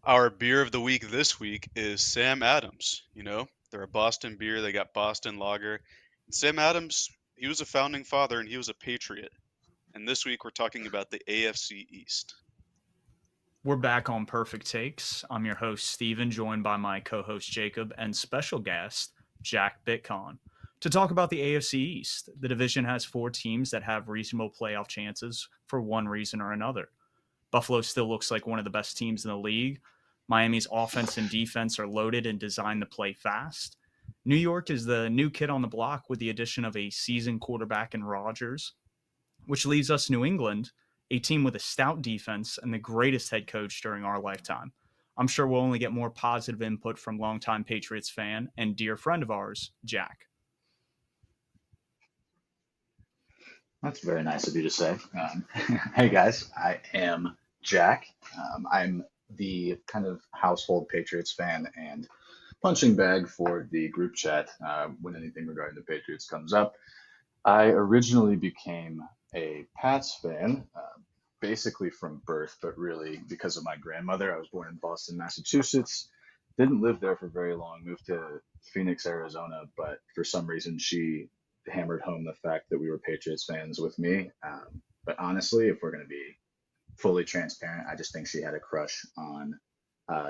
Our beer of the week this week is Sam Adams. They're a Boston beer. They got Boston Lager. And Sam Adams, he was a founding father and he was a patriot. And this week we're talking about the AFC East. We're back on Purrfect Takes. I'm your host, Steven, joined by my co host, Jacob, and special guest, Jack Bitcon, to talk about the AFC East. The division has four teams that have reasonable playoff chances for one reason or another. Buffalo still looks like one of the best teams in the league. Miami's offense and defense are loaded and designed to play fast. New York is the new kid on the block with the addition of a seasoned quarterback in Rodgers, which leaves us New England, a team with a stout defense and the greatest head coach during our lifetime. I'm sure we'll only get more positive input from longtime Patriots fan and dear friend of ours, Jack. That's very nice of you to say. Hey guys, I am Jack. I'm the kind of household Patriots fan and punching bag for the group chat when anything regarding the Patriots comes up. I originally became a Pats fan, basically from birth, but really because of my grandmother. I was born in Boston, Massachusetts. Didn't live there for very long, moved to Phoenix, Arizona, but for some reason she hammered home the fact that we were Patriots fans with me. But honestly, if we're going to be fully transparent, I just think she had a crush on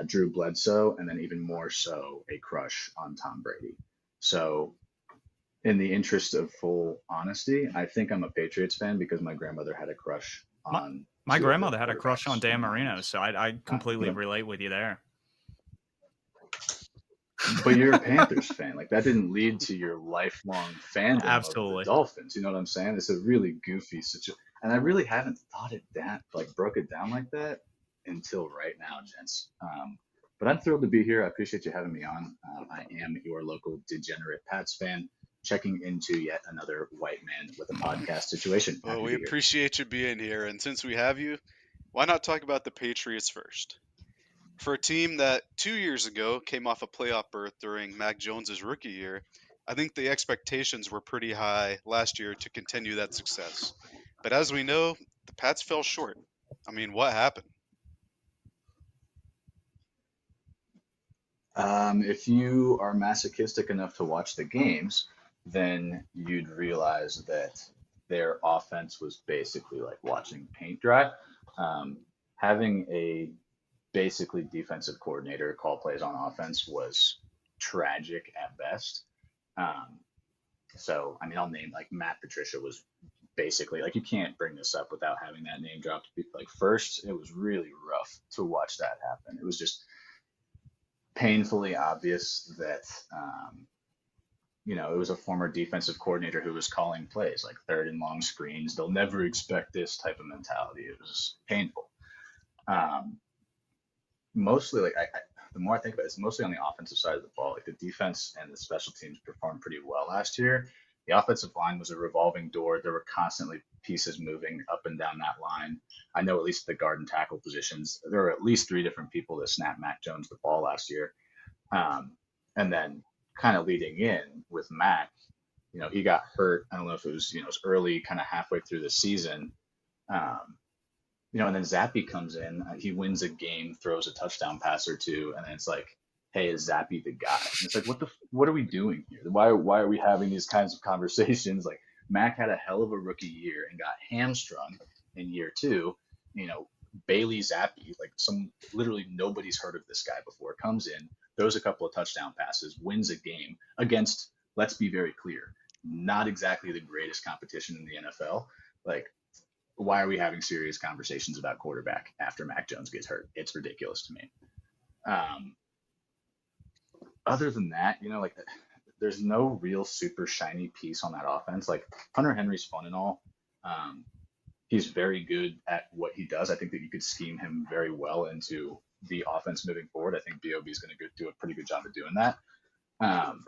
Drew Bledsoe, and then even more so, a crush on Tom Brady. So, in the interest of full honesty, I think I'm a Patriots fan because my grandmother had a crush My, on my two of their grandmother had a crush on quarterbacks. Dan Marino, so I completely relate with you there. But you're a Panthers fan. Like that didn't lead to your lifelong fandom of the Absolutely. Dolphins. You know what I'm saying? It's a really goofy situation. And I really haven't thought it that like broke it down like that until right now, gents. But I'm thrilled to be here. I appreciate you having me on. I am your local degenerate Pats fan, checking into yet another white man with a podcast situation. Well, Happy to we be here. appreciate you being here. And since we have you, why not talk about the Patriots first? For a team that 2 years ago came off a playoff berth during Mac Jones's rookie year, I think the expectations were pretty high last year to continue that success. But as we know, the Pats fell short. I mean, what happened? If you are masochistic enough to watch the games, then you'd realize that their offense was basically like watching paint dry. Having a basically defensive coordinator call plays on offense was tragic at best. Um, so, I mean, I'll name like Matt Patricia was basically like you can't bring this up without having that name dropped. Like first, it was really rough to watch that happen. It was just painfully obvious that it was a former defensive coordinator who was calling plays like third and long screens. They'll never expect this type of mentality. It was painful. Um, Mostly, the more I think about it, it's mostly on the offensive side of the ball. Like the defense and the special teams performed pretty well last year. The offensive line was a revolving door. There were constantly pieces moving up and down that line. I know at least the guard and tackle positions, there were at least three different people that snapped Mac Jones the ball last year. And then kind of leading in with Mac, he got hurt. I don't know if it was early, kind of halfway through the season. Um, and then Zappy comes in, he wins a game, throws a touchdown pass or two, and then it's like, hey, is Zappy the guy? And it's like, what are we doing here? Why are we having these kinds of conversations? Like Mac had a hell of a rookie year and got hamstrung in year two. You know, Bailey Zappy, like some literally nobody's heard of this guy before, comes in, throws a couple of touchdown passes, wins a game against, let's be very clear, not exactly the greatest competition in the NFL. Like why are we having serious conversations about quarterback after Mac Jones gets hurt? It's ridiculous to me. Um, Other than that, like there's no real super shiny piece on that offense. Like Hunter Henry's fun and all. Um, he's very good at what he does. I think that you could scheme him very well into the offense moving forward. I think Bob is going to do a pretty good job of doing that. Um,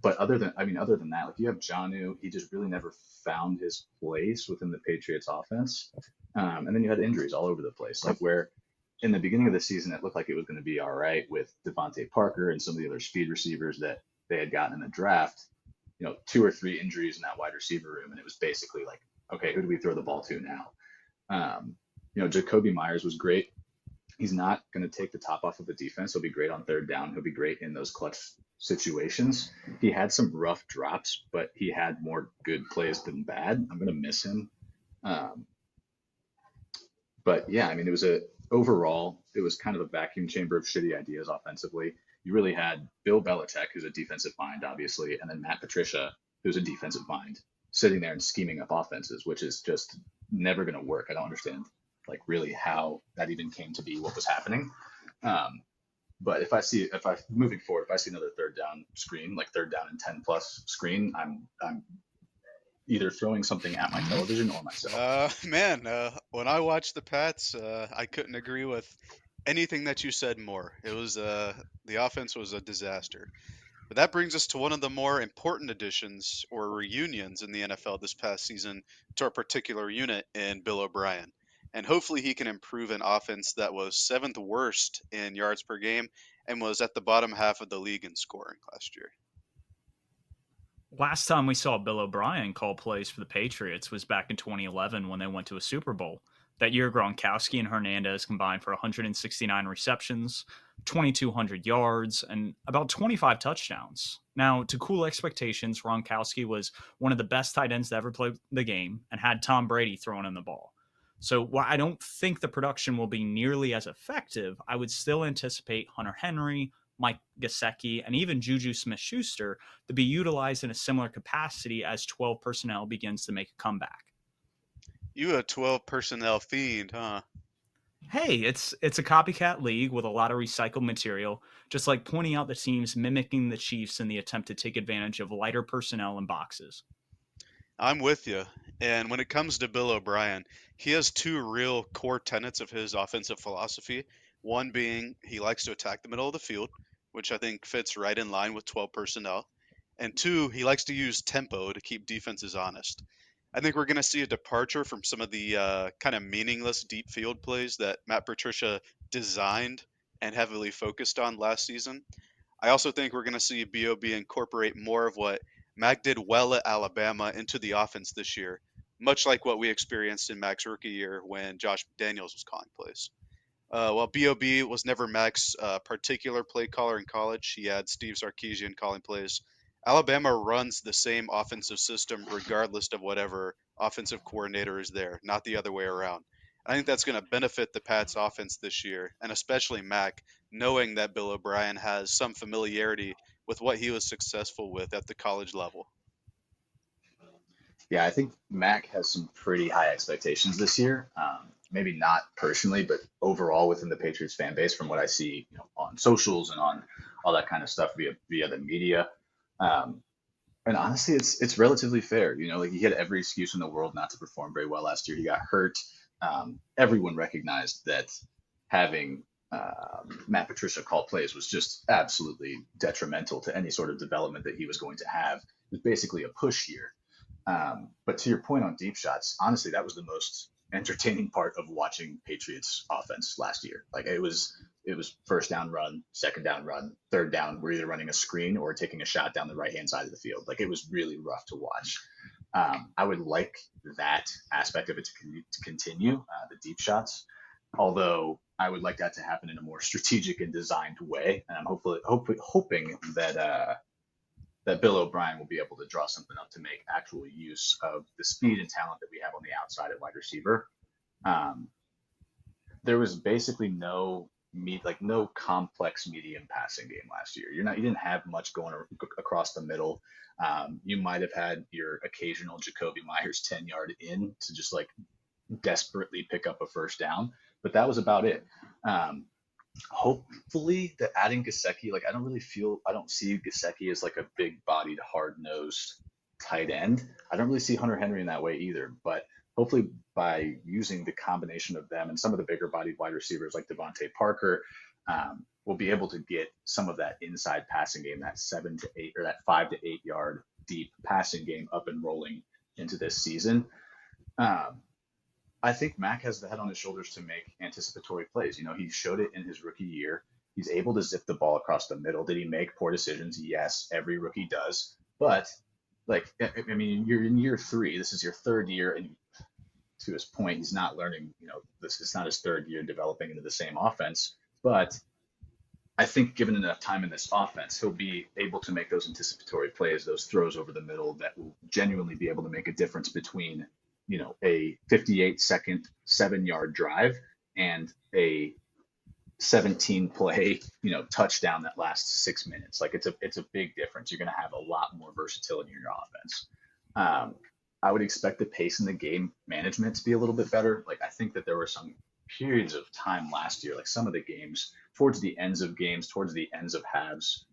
but other than that, like you have Jonnu, he just really never found his place within the Patriots offense. And then you had injuries all over the place, like where in the beginning of the season, it looked like it was going to be all right with Devontae Parker and some of the other speed receivers that they had gotten in the draft. Two or three injuries in that wide receiver room, and it was basically like, okay, who do we throw the ball to now? Jacoby Myers was great. He's not going to take the top off of the defense. He'll be great on third down. He'll be great in those clutch situations. He had some rough drops, but he had more good plays than bad. I'm going to miss him. Um, but yeah, I mean, overall, it was kind of a vacuum chamber of shitty ideas offensively. You really had Bill Belichick, who's a defensive mind, obviously, and then Matt Patricia, who's a defensive mind, sitting there and scheming up offenses, which is just never going to work. I don't understand, like, really how that even came to be, what was happening. But if I moving forward, if I see another third down screen, like third down and 10 plus screen, I'm either throwing something at my television or myself. When I watched the Pats, I couldn't agree with anything that you said more. It was the offense was a disaster. But that brings us to one of the more important additions or reunions in the NFL this past season to our particular unit in Bill O'Brien. And hopefully he can improve an offense that was seventh worst in yards per game and was at the bottom half of the league in scoring last year. Last time we saw Bill O'Brien call plays for the Patriots was back in 2011 when they went to a Super Bowl. That year, Gronkowski and Hernandez combined for 169 receptions, 2,200 yards, and about 25 touchdowns. Now, to cool expectations, Gronkowski was one of the best tight ends to ever play the game and had Tom Brady throwing in the ball. So while I don't think the production will be nearly as effective, I would still anticipate Hunter Henry, Mike Gesicki, and even Juju Smith-Schuster to be utilized in a similar capacity as 12 personnel begins to make a comeback. You a 12 personnel fiend, huh? Hey, it's a copycat league with a lot of recycled material, just like pointing out the teams mimicking the Chiefs in the attempt to take advantage of lighter personnel and boxes. I'm with you. And when it comes to Bill O'Brien, he has two real core tenets of his offensive philosophy. One being he likes to attack the middle of the field, which I think fits right in line with 12 personnel. And two, he likes to use tempo to keep defenses honest. I think we're going to see a departure from some of the kind of meaningless deep field plays that Matt Patricia designed and heavily focused on last season. I also think we're going to see BOB incorporate more of what Mac did well at Alabama into the offense this year, much like what we experienced in Mac's rookie year when Josh McDaniels was calling plays. While BOB was never Mac's particular play caller in college, he had Steve Sarkisian calling plays. Alabama runs the same offensive system regardless of whatever offensive coordinator is there, not the other way around. I think that's going to benefit the Pats offense this year, and especially Mac, knowing that Bill O'Brien has some familiarity with what he was successful with at the college level. Yeah, I think Mac has some pretty high expectations this year. Maybe not personally, but overall within the Patriots fan base, from what I see, on socials and on all that kind of stuff via the media. Um, and honestly, it's relatively fair. Like he had every excuse in the world not to perform very well last year. He got hurt. Everyone recognized that having Matt Patricia call plays was just absolutely detrimental to any sort of development that he was going to have. It was basically a push year. But to your point on deep shots, honestly, that was the most entertaining part of watching Patriots offense last year. Like it was first down run, second down run, third down. We're either running a screen or taking a shot down the right hand side of the field. Like it was really rough to watch. I would like that aspect of it to continue, the deep shots. Although I would like that to happen in a more strategic and designed way. And I'm hoping that Bill O'Brien will be able to draw something up to make actual use of the speed and talent that we have on the outside at wide receiver. There was basically no complex medium passing game last year. You didn't have much going across the middle. You might have had your occasional Jacoby Myers 10-yard in to just like desperately pick up a first down, but that was about it. Hopefully that adding Gesicki, like I don't see Gesicki as like a big bodied, hard nosed tight end. I don't really see Hunter Henry in that way either, but hopefully by using the combination of them and some of the bigger bodied wide receivers like Devontae Parker, we'll be able to get some of that inside passing game, that 7 to 8 or that 5 to 8 yard deep passing game up and rolling into this season. I think Mac has the head on his shoulders to make anticipatory plays. He showed it in his rookie year. He's able to zip the ball across the middle. Did he make poor decisions? Yes, every rookie does. But, like, I mean, you're in year 3. This is your third year, and to his point, he's not learning, this is not his third year developing into the same offense. But I think given enough time in this offense, he'll be able to make those anticipatory plays, those throws over the middle that will genuinely be able to make a difference between, a 58-second 7-yard drive and a 17 play, touchdown that lasts 6 minutes. Like it's a big difference. You're going to have a lot more versatility in your offense. I would expect the pace in the game management to be a little bit better. Like I think that there were some periods of time last year, like some of the games towards the ends of games, towards the ends of halves,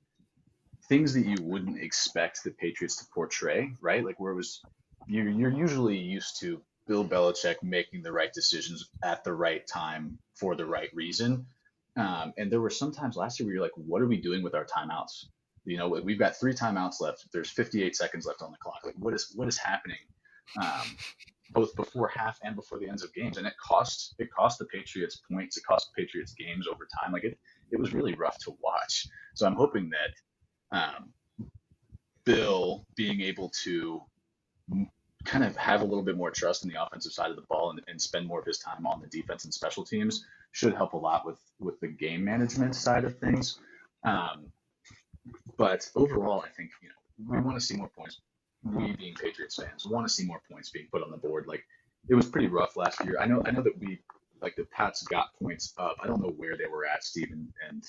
things that you wouldn't expect the Patriots to portray, right? Like where it was, you're usually used to Bill Belichick making the right decisions at the right time for the right reason. And there were some times last year where you're like, what are we doing with our timeouts? We've got 3 timeouts left. There's 58 seconds left on the clock. Like what is happening? Both before half and before the ends of games. And it cost the Patriots points. It cost the Patriots games over time. Like it was really rough to watch. So I'm hoping that Bill being able to kind of have a little bit more trust in the offensive side of the ball and spend more of his time on the defense and special teams should help a lot with the game management side of things. But overall, I think, we want to see more points. We being Patriots fans want to see more points being put on the board. Like it was pretty rough last year. I know that the Pats got points up. I don't know where they were at, Steven and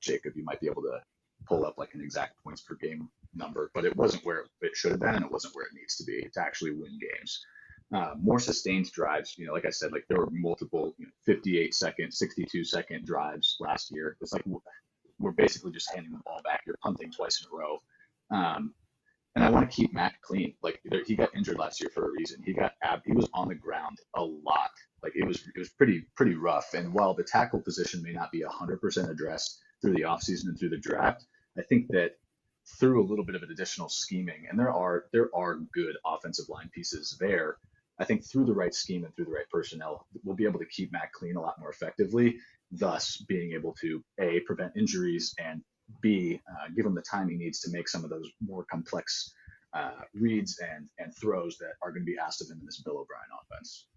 Jacob. You might be able to pull up like an exact points per game number, but it wasn't where it should have been, and it wasn't where it needs to be to actually win games. More sustained drives. Like I said, like there were multiple 58-second, 62-second drives last year. It's like we're basically just handing the ball back. You're punting twice in a row. And I want to keep Mac clean. Like he got injured last year for a reason. He was on the ground a lot. Like it was pretty rough. And while the tackle position may not be 100% addressed through the offseason and through the draft, I think that through a little bit of an additional scheming, and there are good offensive line pieces there. I think through the right scheme and through the right personnel, we'll be able to keep Mac clean a lot more effectively, thus being able to A, prevent injuries, and B, give him the time he needs to make some of those more complex reads and throws that are going to be asked of him in this Bill O'Brien offense.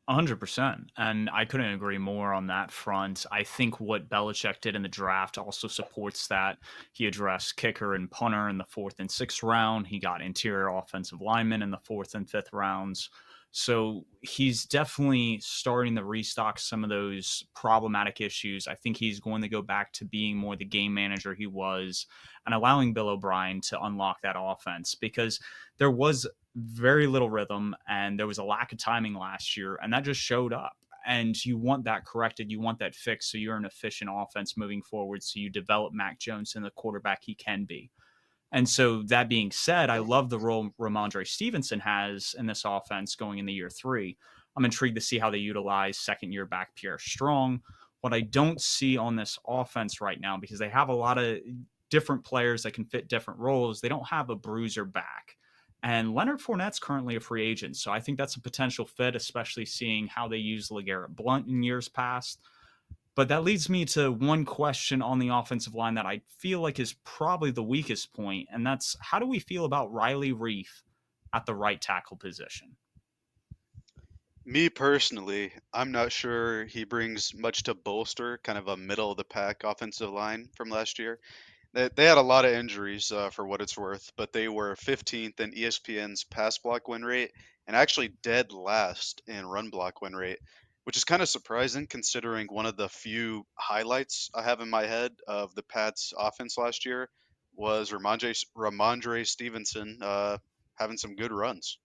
100%. And I couldn't agree more on that front. I think what Belichick did in the draft also supports that. He addressed kicker and punter in the 4th and 6th round. He got interior offensive linemen in the 4th and 5th rounds. So he's definitely starting to restock some of those problematic issues. I think he's going to go back to being more the game manager he was and allowing Bill O'Brien to unlock that offense, because there was very little rhythm and there was a lack of timing last year, and that just showed up. And you want that corrected. You want that fixed so you're an efficient offense moving forward, so you develop Mac Jones and the quarterback he can be. And so that being said, I love the role Ramondre Stevenson has in this offense going into year 3. I'm intrigued to see how they utilize second-year back Pierre Strong. What I don't see on this offense right now, because they have a lot of different players that can fit different roles, they don't have a bruiser back. And Leonard Fournette's currently a free agent, so I think that's a potential fit, especially seeing how they used LeGarrette Blount in years past. But that leads me to one question on the offensive line that I feel like is probably the weakest point, and that's how do we feel about Riley Reif at the right tackle position? Me personally, I'm not sure he brings much to bolster kind of a middle of the pack offensive line from last year. They had a lot of injuries for what it's worth, but they were 15th in ESPN's pass block win rate and actually dead last in run block win rate, which is kind of surprising considering one of the few highlights I have in my head of the Pats offense last year was Ramondre Stevenson having some good runs.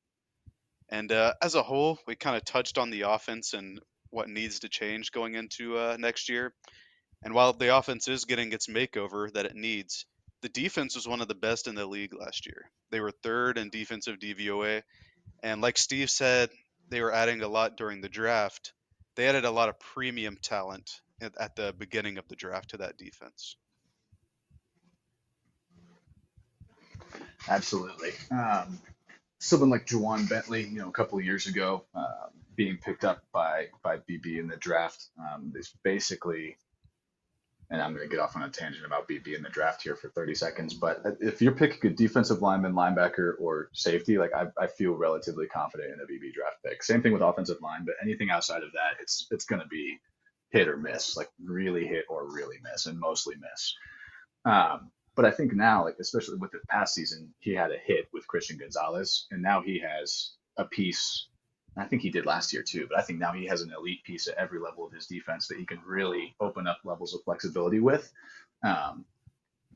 And as a whole, we kind of touched on the offense and what needs to change going into next year. And while the offense is getting its makeover that it needs, the defense was one of the best in the league last year. They were 3rd in defensive DVOA. And like Steve said, they were adding a lot during the draft. They added a lot of premium talent at the beginning of the draft to that defense. Absolutely. Someone like Juwan Bentley, a couple of years ago, being picked up by BB in the draft, is basically and I'm going to get off on a tangent about BB in the draft here for 30 seconds. But if you're picking a defensive lineman, linebacker, or safety, like I feel relatively confident in a BB draft pick. Same thing with offensive line, but anything outside of that, it's going to be hit or miss, like really hit or really miss, and mostly miss. But I think now, like especially with the past season, he had a hit with Christian Gonzalez, and now he has a piece. I think he did last year too, but I think now he has an elite piece at every level of his defense that he can really open up levels of flexibility with, um,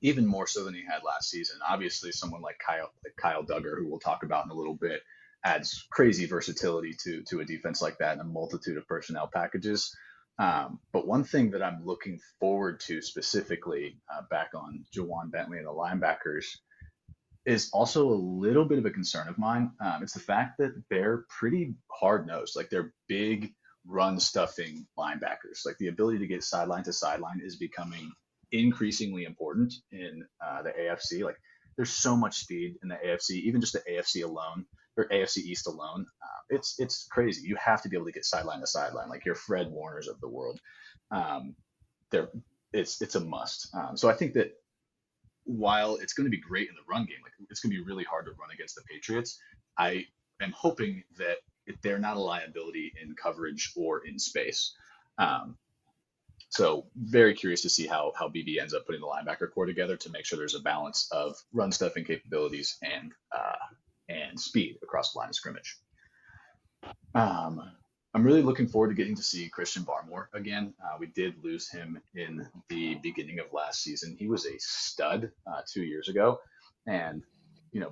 even more so than he had last season. Obviously, someone like Kyle Duggar, who we'll talk about in a little bit, adds crazy versatility to a defense like that and a multitude of personnel packages. But one thing that I'm looking forward to specifically, back on Jawan Bentley and the linebackers, is also a little bit of a concern of mine. It's the fact that they're pretty hard nosed, like they're big run stuffing linebackers. Like the ability to get sideline to sideline is becoming increasingly important in the AFC. Like there's so much speed in the AFC, even just the AFC alone or AFC East alone. It's crazy. You have to be able to get sideline to sideline, like your Fred Warners of the world. Um, they're it's a must. So I think that while it's going to be great in the run game, like it's going to be really hard to run against the Patriots, I am hoping that they're not a liability in coverage or in space. Um, so very curious to see how BB ends up putting the linebacker core together to make sure there's a balance of run stuffing capabilities and speed across the line of scrimmage. Um, I'm really looking forward to getting to see Christian Barmore again. We did lose him in the beginning of last season. He was a stud 2 years ago, and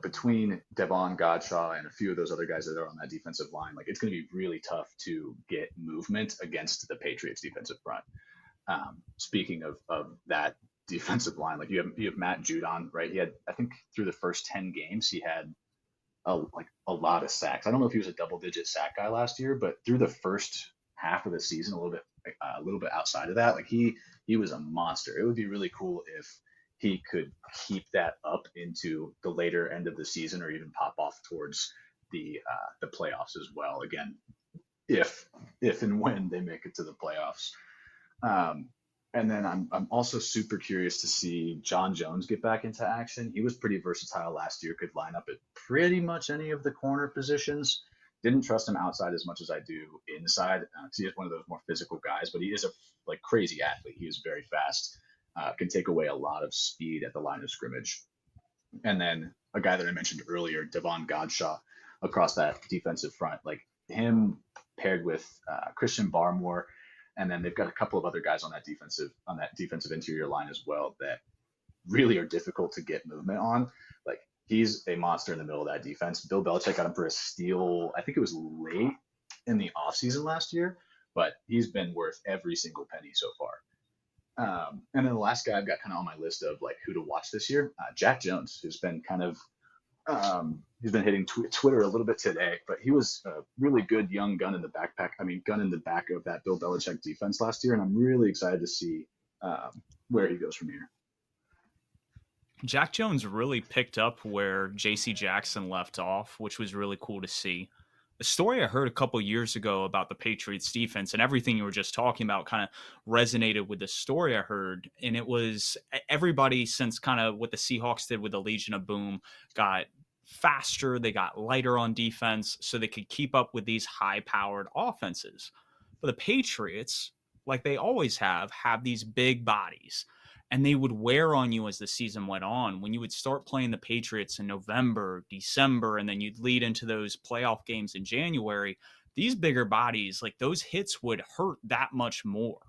between Devon Godshaw and a few of those other guys that are on that defensive line, like it's going to be really tough to get movement against the Patriots defensive front. Speaking of that defensive line, like you have Matt Judon, right? He had, I think, through the first 10 games, he had a lot of sacks. I don't know if he was a double-digit sack guy last year, but through the first half of the season, a little bit outside of that, like he was a monster. It would be really cool if he could keep that up into the later end of the season, or even pop off towards the playoffs as well. Again, if and when they make it to the playoffs. Um, and then I'm also super curious to see John Jones get back into action. He was pretty versatile last year, could line up at pretty much any of the corner positions. Didn't trust him outside as much as I do inside, because he is one of those more physical guys, but he is a crazy athlete. He is very fast, can take away a lot of speed at the line of scrimmage. And then a guy that I mentioned earlier, Devon Godshaw, across that defensive front, like him paired with Christian Barmore, and then they've got a couple of other guys on that defensive interior line as well that really are difficult to get movement on. Like he's a monster in the middle of that defense. Bill Belichick got him for a steal. I think it was late in the offseason last year, but he's been worth every single penny so far. And then the last guy I've got kind of on my list of like who to watch this year, Jack Jones, who's been kind of he's been hitting Twitter a little bit today, but he was a really good young gun in the back of that Bill Belichick defense last year, and I'm really excited to see where he goes from here. Jack Jones really picked up where J.C. Jackson left off, which was really cool to see. A story I heard a couple years ago about the Patriots defense, and everything you were just talking about kind of resonated with the story I heard. And it was everybody, since kind of what the Seahawks did with the Legion of Boom, got faster, they got lighter on defense, so they could keep up with these high-powered offenses. But the Patriots, like they always have these big bodies, and they would wear on you as the season went on. When you would start playing the Patriots in November, December, and then you'd lead into those playoff games in January, these bigger bodies, like those hits would hurt that much more.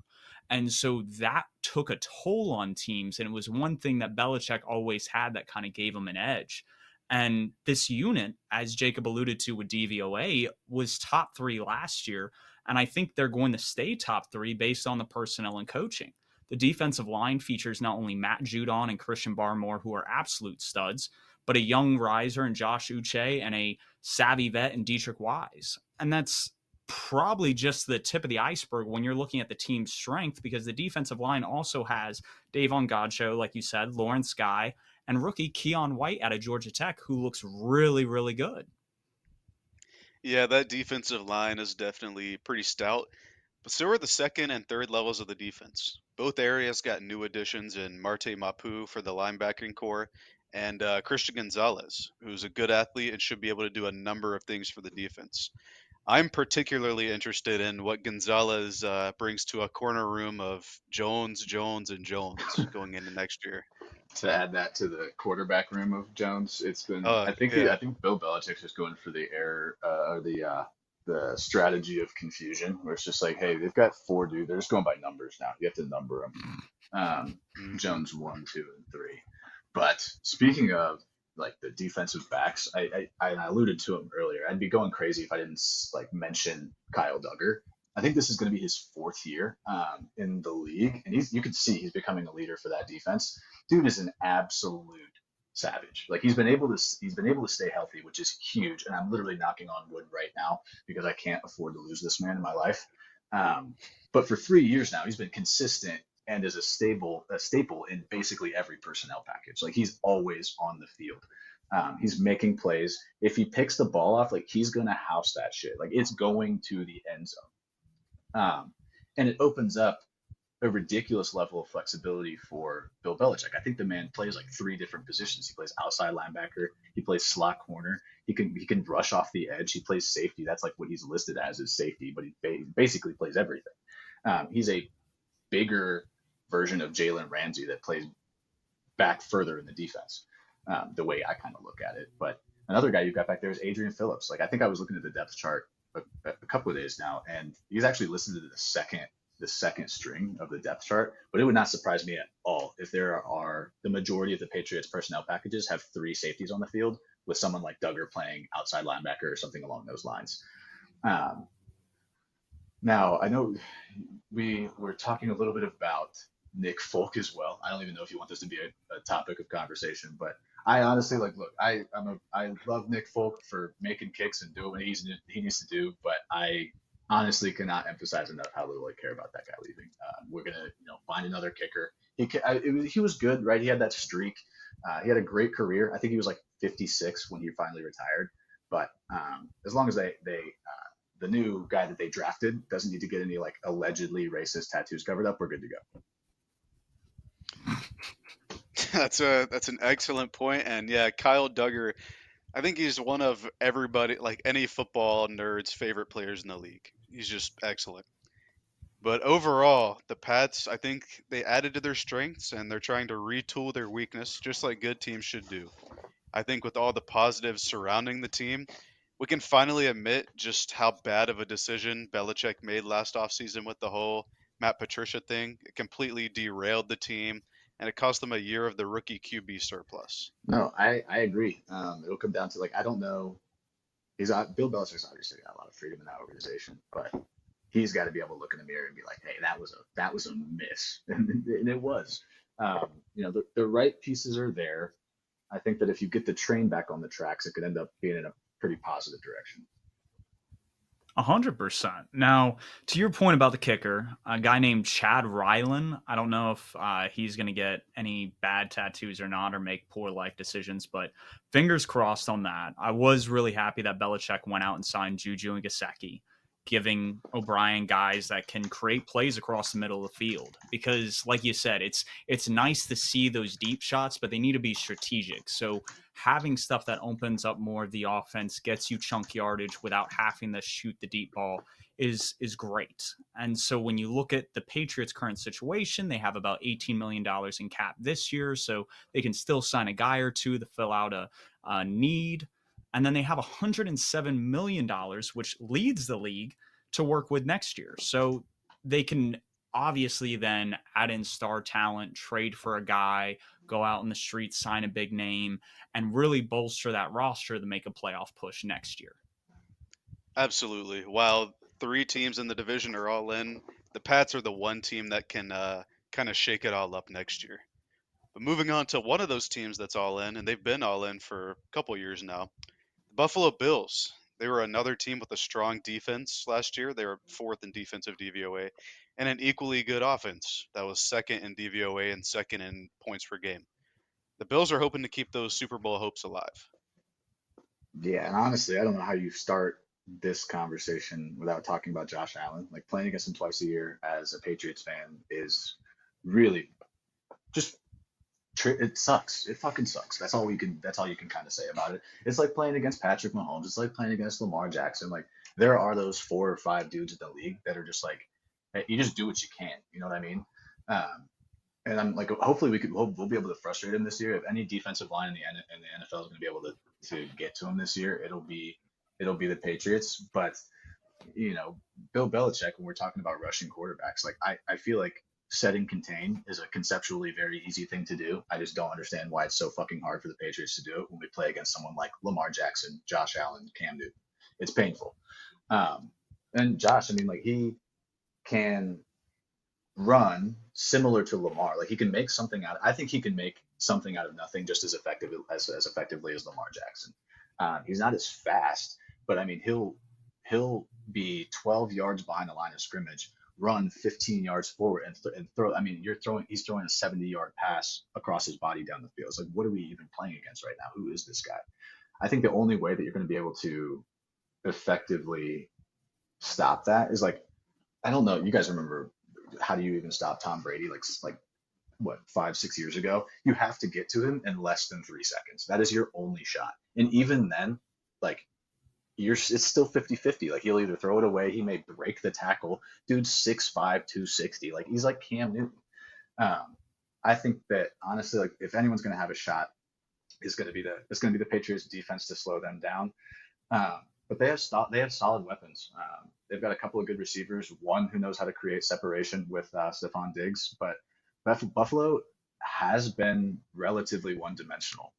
And so that took a toll on teams. And it was one thing that Belichick always had that kind of gave him an edge. And this unit, as Jacob alluded to with DVOA, was top 3 last year. And I think they're going to stay top 3 based on the personnel and coaching. The defensive line features not only Matt Judon and Christian Barmore, who are absolute studs, but a young riser in Josh Uche and a savvy vet in Dietrich Wise. And that's probably just the tip of the iceberg when you're looking at the team's strength, because the defensive line also has Davon Godchaux, like you said, Lawrence Guy, and rookie Keon White out of Georgia Tech, who looks really, really good. Yeah, that defensive line is definitely pretty stout, but so are the second and third levels of the defense. both areas got new additions in Marte Mapu for the linebacking core and Christian Gonzalez, who's a good athlete and should be able to do a number of things for the defense. I'm particularly interested in what Gonzalez brings to a corner room of Jones, Jones, and Jones going into next year. To add that to the quarterback room of Jones, it's been Oh, I yeah. think Bill Belichick's just going for the air or the strategy of confusion, where it's just like, hey, they've got four dudes. They're just going by numbers now. You have to number them. Hmm. Jones 1, 2, and 3. But speaking of like the defensive backs, I alluded to him earlier. I'd be going crazy if I didn't like mention Kyle Duggar. I think this is going to be his fourth year in the league, and you can see he's becoming a leader for that defense. Dude is an absolute savage. Like he's been able to stay healthy, which is huge. And I'm literally knocking on wood right now because I can't afford to lose this man in my life. Um, but for 3 years now, he's been consistent and is a staple in basically every personnel package. Like he's always on the field. He's making plays. If he picks the ball off, like he's gonna house that shit. Like it's going to the end zone. And it opens up a ridiculous level of flexibility for Bill Belichick. I think the man plays like three different positions. He plays outside linebacker. He plays slot corner. He can rush off the edge. He plays safety. That's like what he's listed as is safety, but he basically plays everything. He's a bigger version of Jalen Ramsey that plays back further in the defense, the way I kind of look at it. But another guy you've got back there is Adrian Phillips. Like I think I was looking at the depth chart a couple of days now, and he's actually listed to the second string of the depth chart. But it would not surprise me at all if there are the majority of the Patriots personnel packages have three safeties on the field with someone like Duggar playing outside linebacker or something along those lines. Um, Now, I know we were talking a little bit about Nick Folk as well. I don't even know if you want this to be a topic of conversation, but I honestly like look. I love Nick Folk for making kicks and doing what he needs to do, but I honestly cannot emphasize enough how little I care about that guy leaving. We're gonna find another kicker. He was good, right? He had that streak. He had a great career. I think he was like 56 when he finally retired. But as long as the new guy that they drafted doesn't need to get any like allegedly racist tattoos covered up, we're good to go. That's an excellent point, and yeah, Kyle Duggar. I think he's one of everybody, like any football nerd's favorite players in the league. He's just excellent. But overall, the Pats, I think they added to their strengths and they're trying to retool their weakness, just like good teams should do. I think with all the positives surrounding the team, we can finally admit just how bad of a decision Belichick made last offseason with the whole Matt Patricia thing. It completely derailed the team and it cost them a year of the rookie QB surplus. No, I agree. It'll come down to like I don't know. Bill Belichick's obviously got a lot of freedom in that organization, but he's got to be able to look in the mirror and be like, hey, that was a miss, and it was. The right pieces are there. I think that if you get the train back on the tracks, it could end up being in a pretty positive direction. 100%. Now, to your point about the kicker, a guy named Chad Ryland. I don't know if he's going to get any bad tattoos or not, or make poor life decisions, but fingers crossed on that. I was really happy that Belichick went out and signed Juju and Gasecki, giving O'Brien guys that can create plays across the middle of the field. Because, like you said, it's nice to see those deep shots, but they need to be strategic. So having stuff that opens up more of the offense, gets you chunk yardage without having to shoot the deep ball is great. And so when you look at the Patriots' current situation, they have about $18 million in cap this year, so they can still sign a guy or two to fill out a need. And then they have $107 million, which leads the league, to work with next year. So they can obviously then add in star talent, trade for a guy, go out in the streets, sign a big name, and really bolster that roster to make a playoff push next year. Absolutely. While three teams in the division are all in, the Pats are the one team that can kind of shake it all up next year. But moving on to one of those teams that's all in, and they've been all in for a couple years now, the Buffalo Bills. They were another team with a strong defense last year. They were fourth in defensive DVOA and an equally good offense that was second in DVOA and second in points per game. The Bills are hoping to keep those Super Bowl hopes alive. Yeah, and honestly, I don't know how you start this conversation without talking about Josh Allen. Like playing against him twice a year as a Patriots fan is really just it sucks. It fucking sucks. That's all you can kind of say about it. It's like playing against Patrick Mahomes. It's like playing against Lamar Jackson. Like there are those 4 or 5 dudes in the league that are just like, hey, you just do what you can. You know what I mean? Um, and I'm like, hopefully we'll be able to frustrate him this year. If any defensive line in the NFL is going to be able to get to him this year, it'll be the Patriots. But Bill Belichick, when we're talking about rushing quarterbacks, like I feel like set and contain is a conceptually very easy thing to do. I just don't understand why it's so fucking hard for the Patriots to do it when we play against someone like Lamar Jackson, Josh Allen, Cam Newton. It's painful. And Josh, I mean, like he can run similar to Lamar. Like he can make something out. I think he can make something out of nothing just as effectively as Lamar Jackson. He's not as fast, but I mean he'll be 12 yards behind the line of scrimmage, run 15 yards forward and throw. I mean he's throwing a 70-yard pass across his body down the field. It's like what are we even playing against right now? Who is this guy? I think the only way that you're going to be able to effectively stop that is like I don't know. You guys remember how do you even stop Tom Brady? Like what 5 6 years ago, you have to get to him in less than 3 seconds. That is your only shot. And even then, like it's still 50-50. Like he'll either throw it away, he may break the tackle. Dude's 6'5", 260. Like he's like Cam Newton. I think that honestly, like if anyone's going to have a shot, it's going to be the Patriots defense to slow them down. But they have solid weapons. They've got a couple of good receivers. One who knows how to create separation with Stephon Diggs, but Buffalo has been relatively one-dimensional.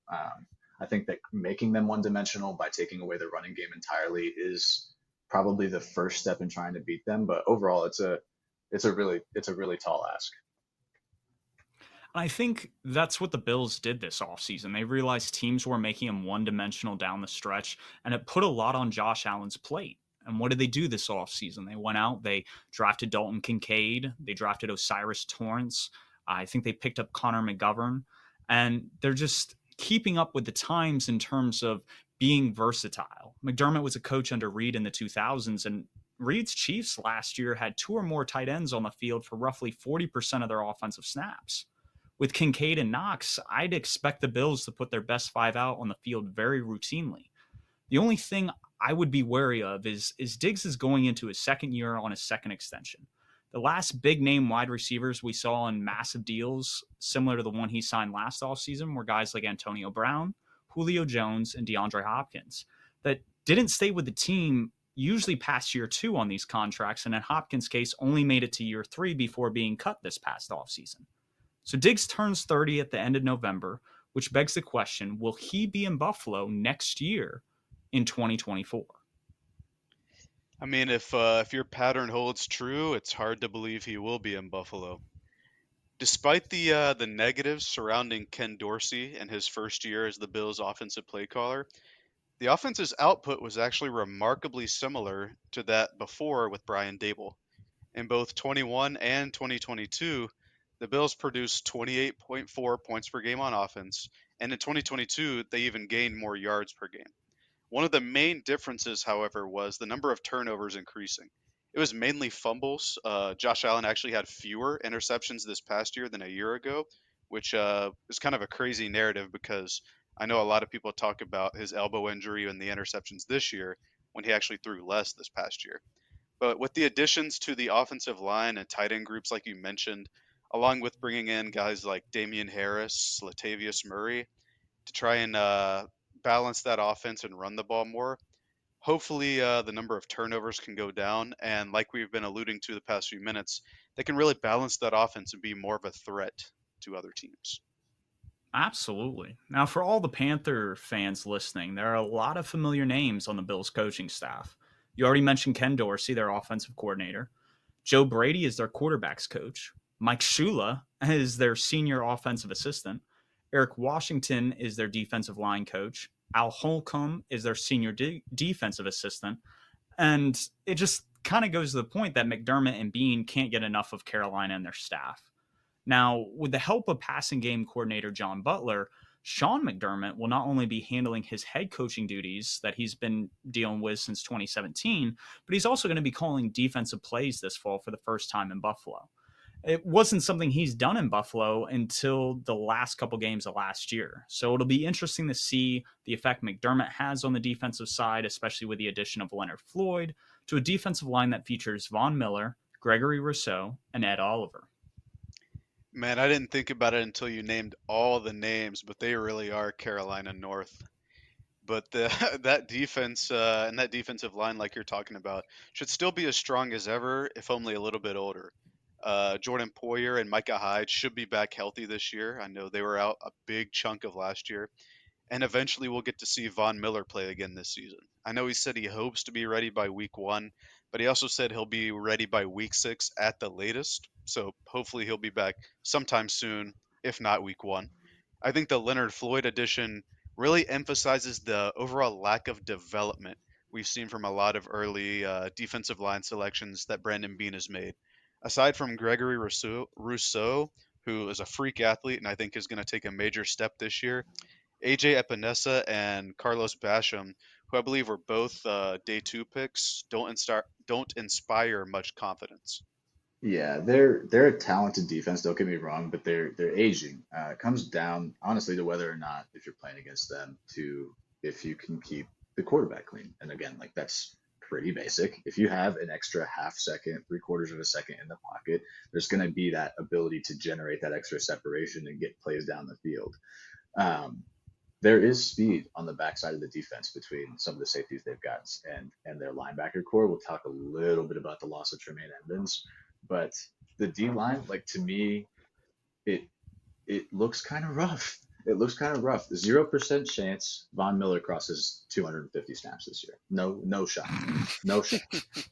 I think that making them one-dimensional by taking away the running game entirely is probably the first step in trying to beat them. But overall, it's a really tall ask. I think that's what the Bills did this offseason. They realized teams were making them one-dimensional down the stretch, and it put a lot on Josh Allen's plate. And what did they do this offseason? They went out, they drafted Dalton Kincaid, they drafted Osiris Torrance. I think they picked up Connor McGovern, and they're just keeping up with the times in terms of being versatile. McDermott was a coach under Reed in the 2000s, and Reed's Chiefs last year had 2 or more tight ends on the field for roughly 40% of their offensive snaps. With Kincaid and Knox, I'd expect the Bills to put their best 5 out on the field very routinely. The only thing I would be wary of is Diggs is going into his second year on his second extension. The last big name wide receivers we saw in massive deals, similar to the one he signed last offseason, were guys like Antonio Brown, Julio Jones, and DeAndre Hopkins that didn't stay with the team usually past year 2 on these contracts, and in Hopkins' case, only made it to year 3 before being cut this past offseason. So Diggs turns 30 at the end of November, which begs the question, will he be in Buffalo next year in 2024? I mean, if your pattern holds true, it's hard to believe he will be in Buffalo. Despite the negatives surrounding Ken Dorsey and his first year as the Bills' offensive play caller, the offense's output was actually remarkably similar to that before with Brian Dable. In both 21 and 2022, the Bills produced 28.4 points per game on offense, and in 2022, they even gained more yards per game. One of the main differences, however, was the number of turnovers increasing. It was mainly fumbles. Josh Allen actually had fewer interceptions this past year than a year ago, which is kind of a crazy narrative because I know a lot of people talk about his elbow injury and the interceptions this year when he actually threw less this past year. But with the additions to the offensive line and tight end groups, like you mentioned, along with bringing in guys like Damian Harris, Latavius Murray, to try and balance that offense and run the ball more. Hopefully, the number of turnovers can go down, and like we've been alluding to the past few minutes, they can really balance that offense and be more of a threat to other teams. Absolutely. Now, for all the Panther fans listening, there are a lot of familiar names on the Bills coaching staff. You already mentioned Ken Dorsey, their offensive coordinator. Joe Brady is their quarterbacks coach. Mike Shula is their senior offensive assistant. Eric Washington is their defensive line coach. Al Holcomb is their senior defensive assistant. And it just kind of goes to the point that McDermott and Bean can't get enough of Carolina and their staff. Now, with the help of passing game coordinator John Butler, Sean McDermott will not only be handling his head coaching duties that he's been dealing with since 2017, but he's also going to be calling defensive plays this fall for the first time in Buffalo. It wasn't something he's done in Buffalo until the last couple games of last year. So it'll be interesting to see the effect McDermott has on the defensive side, especially with the addition of Leonard Floyd to a defensive line that features Von Miller, Gregory Rousseau, and Ed Oliver. Man, I didn't think about it until you named all the names, but they really are Carolina North. But the, that defense and that defensive line, like you're talking about, should still be as strong as ever, if only a little bit older. Jordan Poyer and Micah Hyde should be back healthy this year. I know they were out a big chunk of last year. And eventually we'll get to see Von Miller play again this season. I know he said he hopes to be ready by week 1, but he also said he'll be ready by week 6 at the latest. So hopefully he'll be back sometime soon, if not week 1. I think the Leonard Floyd addition really emphasizes the overall lack of development we've seen from a lot of early defensive line selections that Brandon Beane has made. Aside from Gregory Rousseau, who is a freak athlete and I think is going to take a major step this year, AJ Epinesa and Carlos Basham, who I believe were both day 2 picks, don't inspire much confidence. Yeah, they're a talented defense. Don't get me wrong, but they're aging. It comes down honestly to whether or not if you're playing against them to if you can keep the quarterback clean. And again, like that's pretty basic. If you have an extra half second, 3/4 of a second in the pocket, there's going to be that ability to generate that extra separation and get plays down the field. Um, there is speed on the backside of the defense between some of the safeties they've got and their linebacker core. We'll talk a little bit about the loss of Tremaine Edmonds, but the D line, like to me, it it looks kind of rough. It looks kind of rough. 0% chance Von Miller crosses 250 snaps this year. No, no shot, no shot.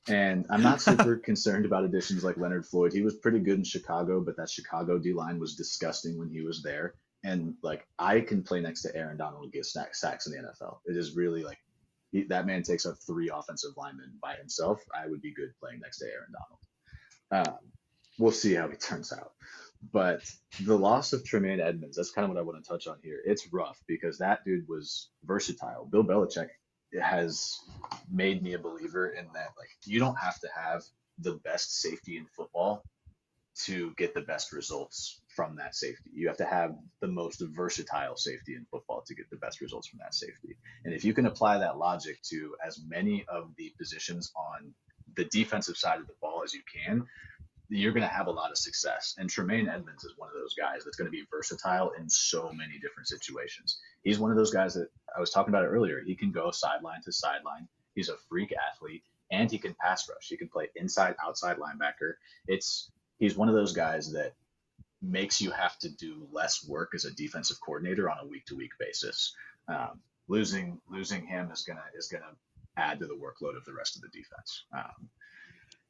And I'm not super concerned about additions like Leonard Floyd. He was pretty good in Chicago, but that Chicago D line was disgusting when he was there. And like I can play next to Aaron Donald and get sacks in the NFL. It is really like that man takes up 3 offensive linemen by himself. I would be good playing next to Aaron Donald. We'll see how he turns out. But the loss of Tremaine Edmonds, that's kind of what I want to touch on here. It's rough because that dude was versatile. Bill Belichick has made me a believer in that, like, you don't have to have the best safety in football to get the best results from that safety. You have to have the most versatile safety in football to get the best results from that safety. And if you can apply that logic to as many of the positions on the defensive side of the ball as you can, you're going to have a lot of success. And Tremaine Edmonds is one of those guys that's going to be versatile in so many different situations. He's one of those guys that I was talking about it earlier. He can go sideline to sideline. He's a freak athlete, and he can pass rush. He can play inside, outside linebacker. He's one of those guys that makes you have to do less work as a defensive coordinator on a week-to-week basis. Losing him is gonna add to the workload of the rest of the defense.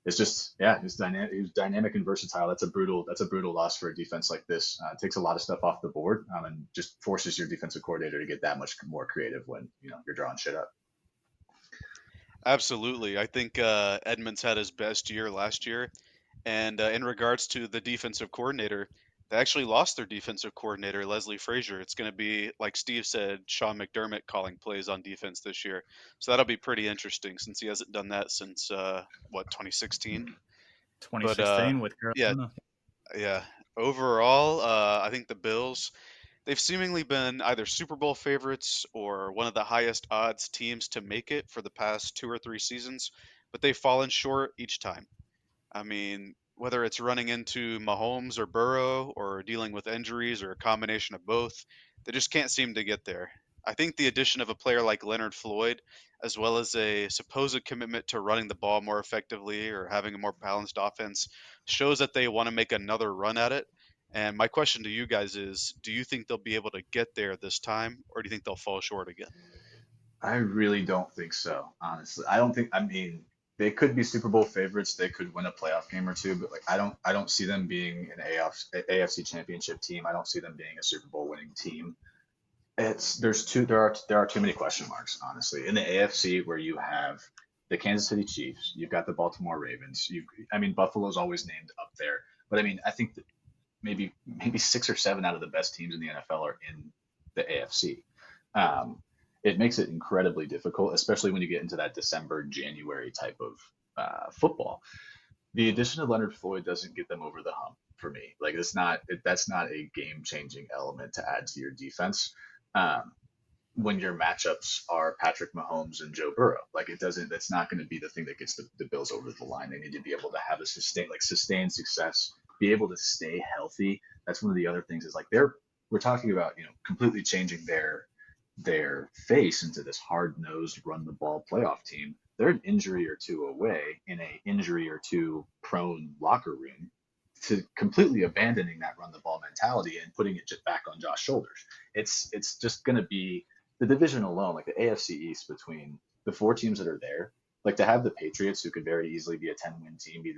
It's just, yeah, he's dynamic and versatile. That's a brutal loss for a defense like this. It takes a lot of stuff off the board and just forces your defensive coordinator to get that much more creative when you're drawing shit up. Absolutely. I think Edmonds had his best year last year. And in regards to the defensive coordinator, they actually lost their defensive coordinator, Leslie Frazier. It's going to be, like Steve said, Sean McDermott calling plays on defense this year. So that'll be pretty interesting since he hasn't done that since, 2016? 2016 But with yeah, Carolina. yeah. Overall, I think the Bills, they've seemingly been either Super Bowl favorites or one of the highest odds teams to make it for the past 2 or 3 seasons, but they've fallen short each time. I mean, whether it's running into Mahomes or Burrow or dealing with injuries or a combination of both, they just can't seem to get there. I think the addition of a player like Leonard Floyd, as well as a supposed commitment to running the ball more effectively or having a more balanced offense, shows that they want to make another run at it. And my question to you guys is, do you think they'll be able to get there this time, or do you think they'll fall short again? I really don't think so, honestly. I don't think. I mean, they could be Super Bowl favorites. They could win a playoff game or two, but like I don't see them being an AFC Championship team. I don't see them being a Super Bowl winning team. There are too many question marks, honestly. In the AFC, where you have the Kansas City Chiefs, you've got the Baltimore Ravens. Buffalo's always named up there, but I mean, I think that maybe 6 or 7 out of the best teams in the NFL are in the AFC. Um, it makes it incredibly difficult, especially when you get into that December, January type of football. The addition of Leonard Floyd doesn't get them over the hump. for me. Like that's not a game changing element to add to your defense. When your matchups are Patrick Mahomes and Joe Burrow. Like that's not going to be the thing that gets the Bills over the line. They need to be able to have a sustained success, be able to stay healthy. That's one of the other things is like we're talking about, completely changing their face into this hard-nosed run the ball playoff team. They're an injury or two away in a injury or two prone locker room to completely abandoning that run the ball mentality and putting it just back on Josh's shoulders. It's just going to be the division alone, like the AFC East between the four teams that are there, like to have the Patriots, who could very easily be a 10-win team, be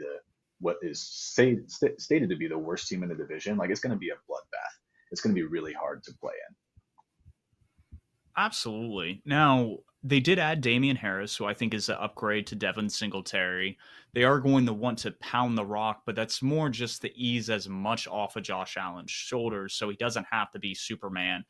what is stated to be the worst team in the division. Like it's going to be a bloodbath. It's going to be really hard to play in. Absolutely. Now, they did add Damian Harris, who I think is an upgrade to Devin Singletary. They are going to want to pound the rock, but that's more just to ease as much off of Josh Allen's shoulders so he doesn't have to be Superman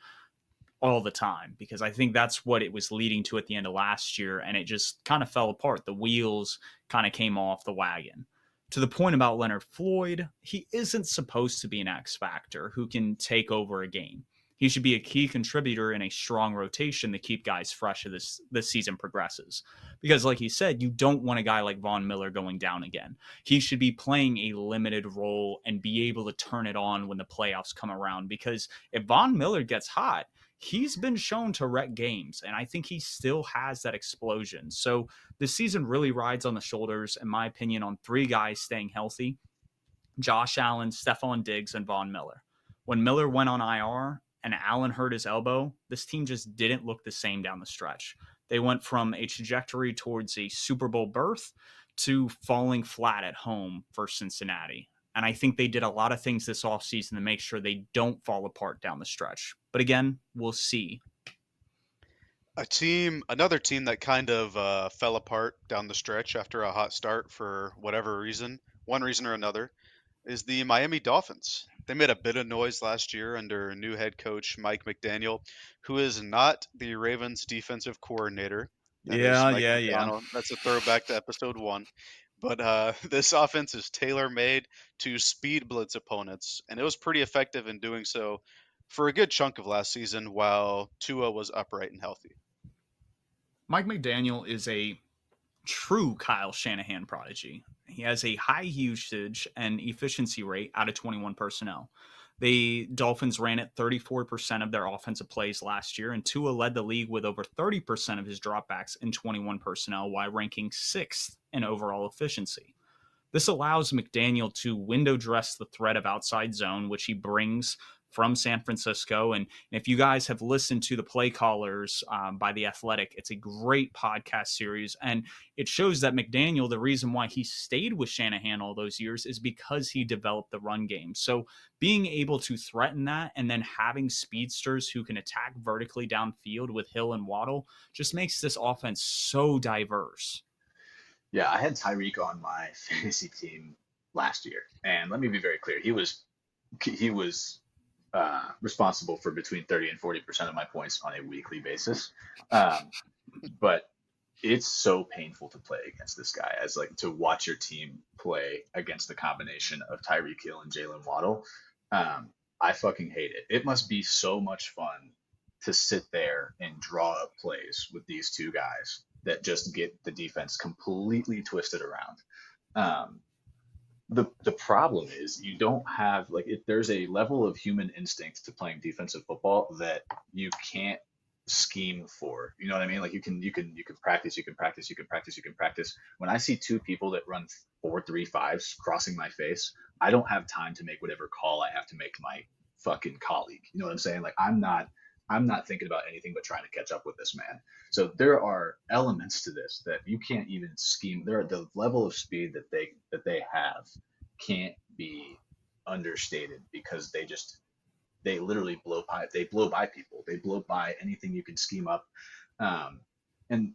all the time, because I think that's what it was leading to at the end of last year, and it just kind of fell apart. The wheels kind of came off the wagon. To the point about Leonard Floyd, he isn't supposed to be an X factor who can take over a game. He should be a key contributor in a strong rotation to keep guys fresh as this season progresses. Because like he said, you don't want a guy like Von Miller going down again. He should be playing a limited role and be able to turn it on when the playoffs come around. Because if Von Miller gets hot, he's been shown to wreck games, and I think he still has that explosion. So this season really rides on the shoulders, in my opinion, on three guys staying healthy: Josh Allen, Stephon Diggs, and Von Miller. When Miller went on IR and Allen hurt his elbow, this team just didn't look the same down the stretch. They went from a trajectory towards a Super Bowl berth to falling flat at home for Cincinnati. And I think they did a lot of things this offseason to make sure they don't fall apart down the stretch. But again, we'll see. Another team that kind of fell apart down the stretch after a hot start for whatever reason, one reason or another, is the Miami Dolphins. They made a bit of noise last year under new head coach Mike McDaniel, who is not the Ravens defensive coordinator. That is Mike Yeah. McDonald. That's a throwback to episode 1. But this offense is tailor-made to speed blitz opponents, and it was pretty effective in doing so for a good chunk of last season while Tua was upright and healthy. Mike McDaniel is a true Kyle Shanahan prodigy. He has a high usage and efficiency rate out of 21 personnel. The Dolphins ran at 34% of their offensive plays last year, and Tua led the league with over 30% of his dropbacks in 21 personnel, while ranking 6th in overall efficiency. This allows McDaniel to window dress the threat of outside zone, which he brings from San Francisco. And if you guys have listened to the Play Callers by The Athletic, it's a great podcast series. And it shows that McDaniel, the reason why he stayed with Shanahan all those years is because he developed the run game. So being able to threaten that and then having speedsters who can attack vertically downfield with Hill and Waddle just makes this offense so diverse. Yeah, I had Tyreek on my fantasy team last year, and let me be very clear. He was responsible for between 30 and 40% of my points on a weekly basis. But it's so painful to play against this guy, as like to watch your team play against the combination of Tyreek Hill and Jalen Waddle. I fucking hate it. It must be so much fun to sit there and draw up plays with these two guys that just get the defense completely twisted around. The problem is you don't have there's a level of human instinct to playing defensive football that you can't scheme for. You know what I mean? Like you can practice. When I see two people that run 4-3-5s crossing my face, I don't have time to make whatever call I have to make to my fucking colleague. You know what I'm saying? Like I'm not thinking about anything but trying to catch up with this man. So there are elements to this that you can't even scheme. The level of speed that they have can't be understated, because they literally blow by people. They blow by anything you can scheme up. And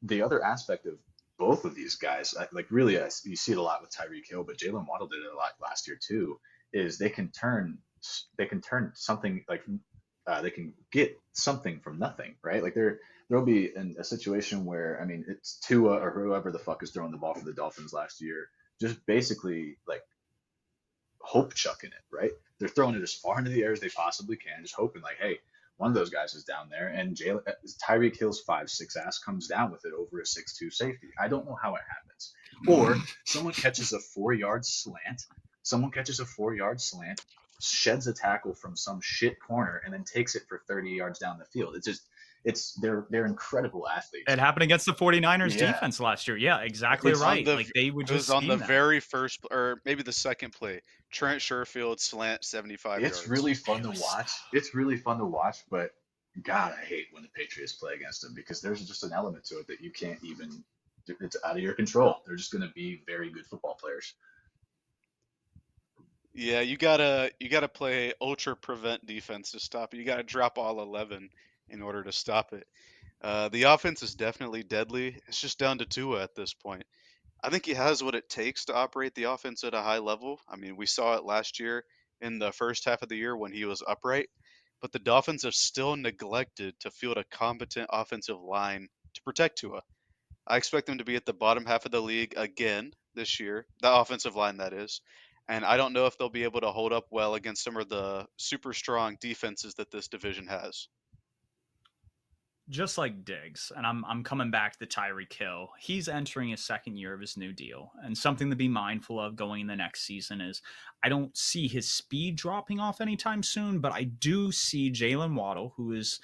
the other aspect of both of these guys, you see it a lot with Tyreek Hill, but Jalen Waddle did it a lot last year too, is they can turn something they can get something from nothing, right? Like there'll be a situation where, I mean, it's Tua or whoever the fuck is throwing the ball for the Dolphins last year, just basically like hope chucking it, right? They're throwing it as far into the air as they possibly can, just hoping like, hey, one of those guys is down there, and Tyreek Hill's 5'6" ass comes down with it over a 6'2" safety. I don't know how it happens. Or someone catches a 4-yard slant. Sheds a tackle from some shit corner, and then takes it for 30 yards down the field. They're incredible athletes. It happened against the 49ers defense last year. Yeah, exactly right. Like they would just on the very first, or maybe the second play, Trent Sherfield slant 75 yards. It's really fun to watch, but God, I hate when the Patriots play against them, because there's just an element to it that you can't even, it's out of your control. They're just going to be very good football players. Yeah, you gotta play ultra prevent defense to stop it. You gotta drop all 11 in order to stop it. The offense is definitely deadly. It's just down to Tua at this point. I think he has what it takes to operate the offense at a high level. I mean, we saw it last year in the first half of the year when he was upright, but the Dolphins have still neglected to field a competent offensive line to protect Tua. I expect them to be at the bottom half of the league again this year, the offensive line, that is. And I don't know if they'll be able to hold up well against some of the super strong defenses that this division has. Just like Diggs, and I'm coming back to Tyreek Hill. He's entering his second year of his new deal, and something to be mindful of going in the next season is I don't see his speed dropping off anytime soon, but I do see Jalen Waddle, who is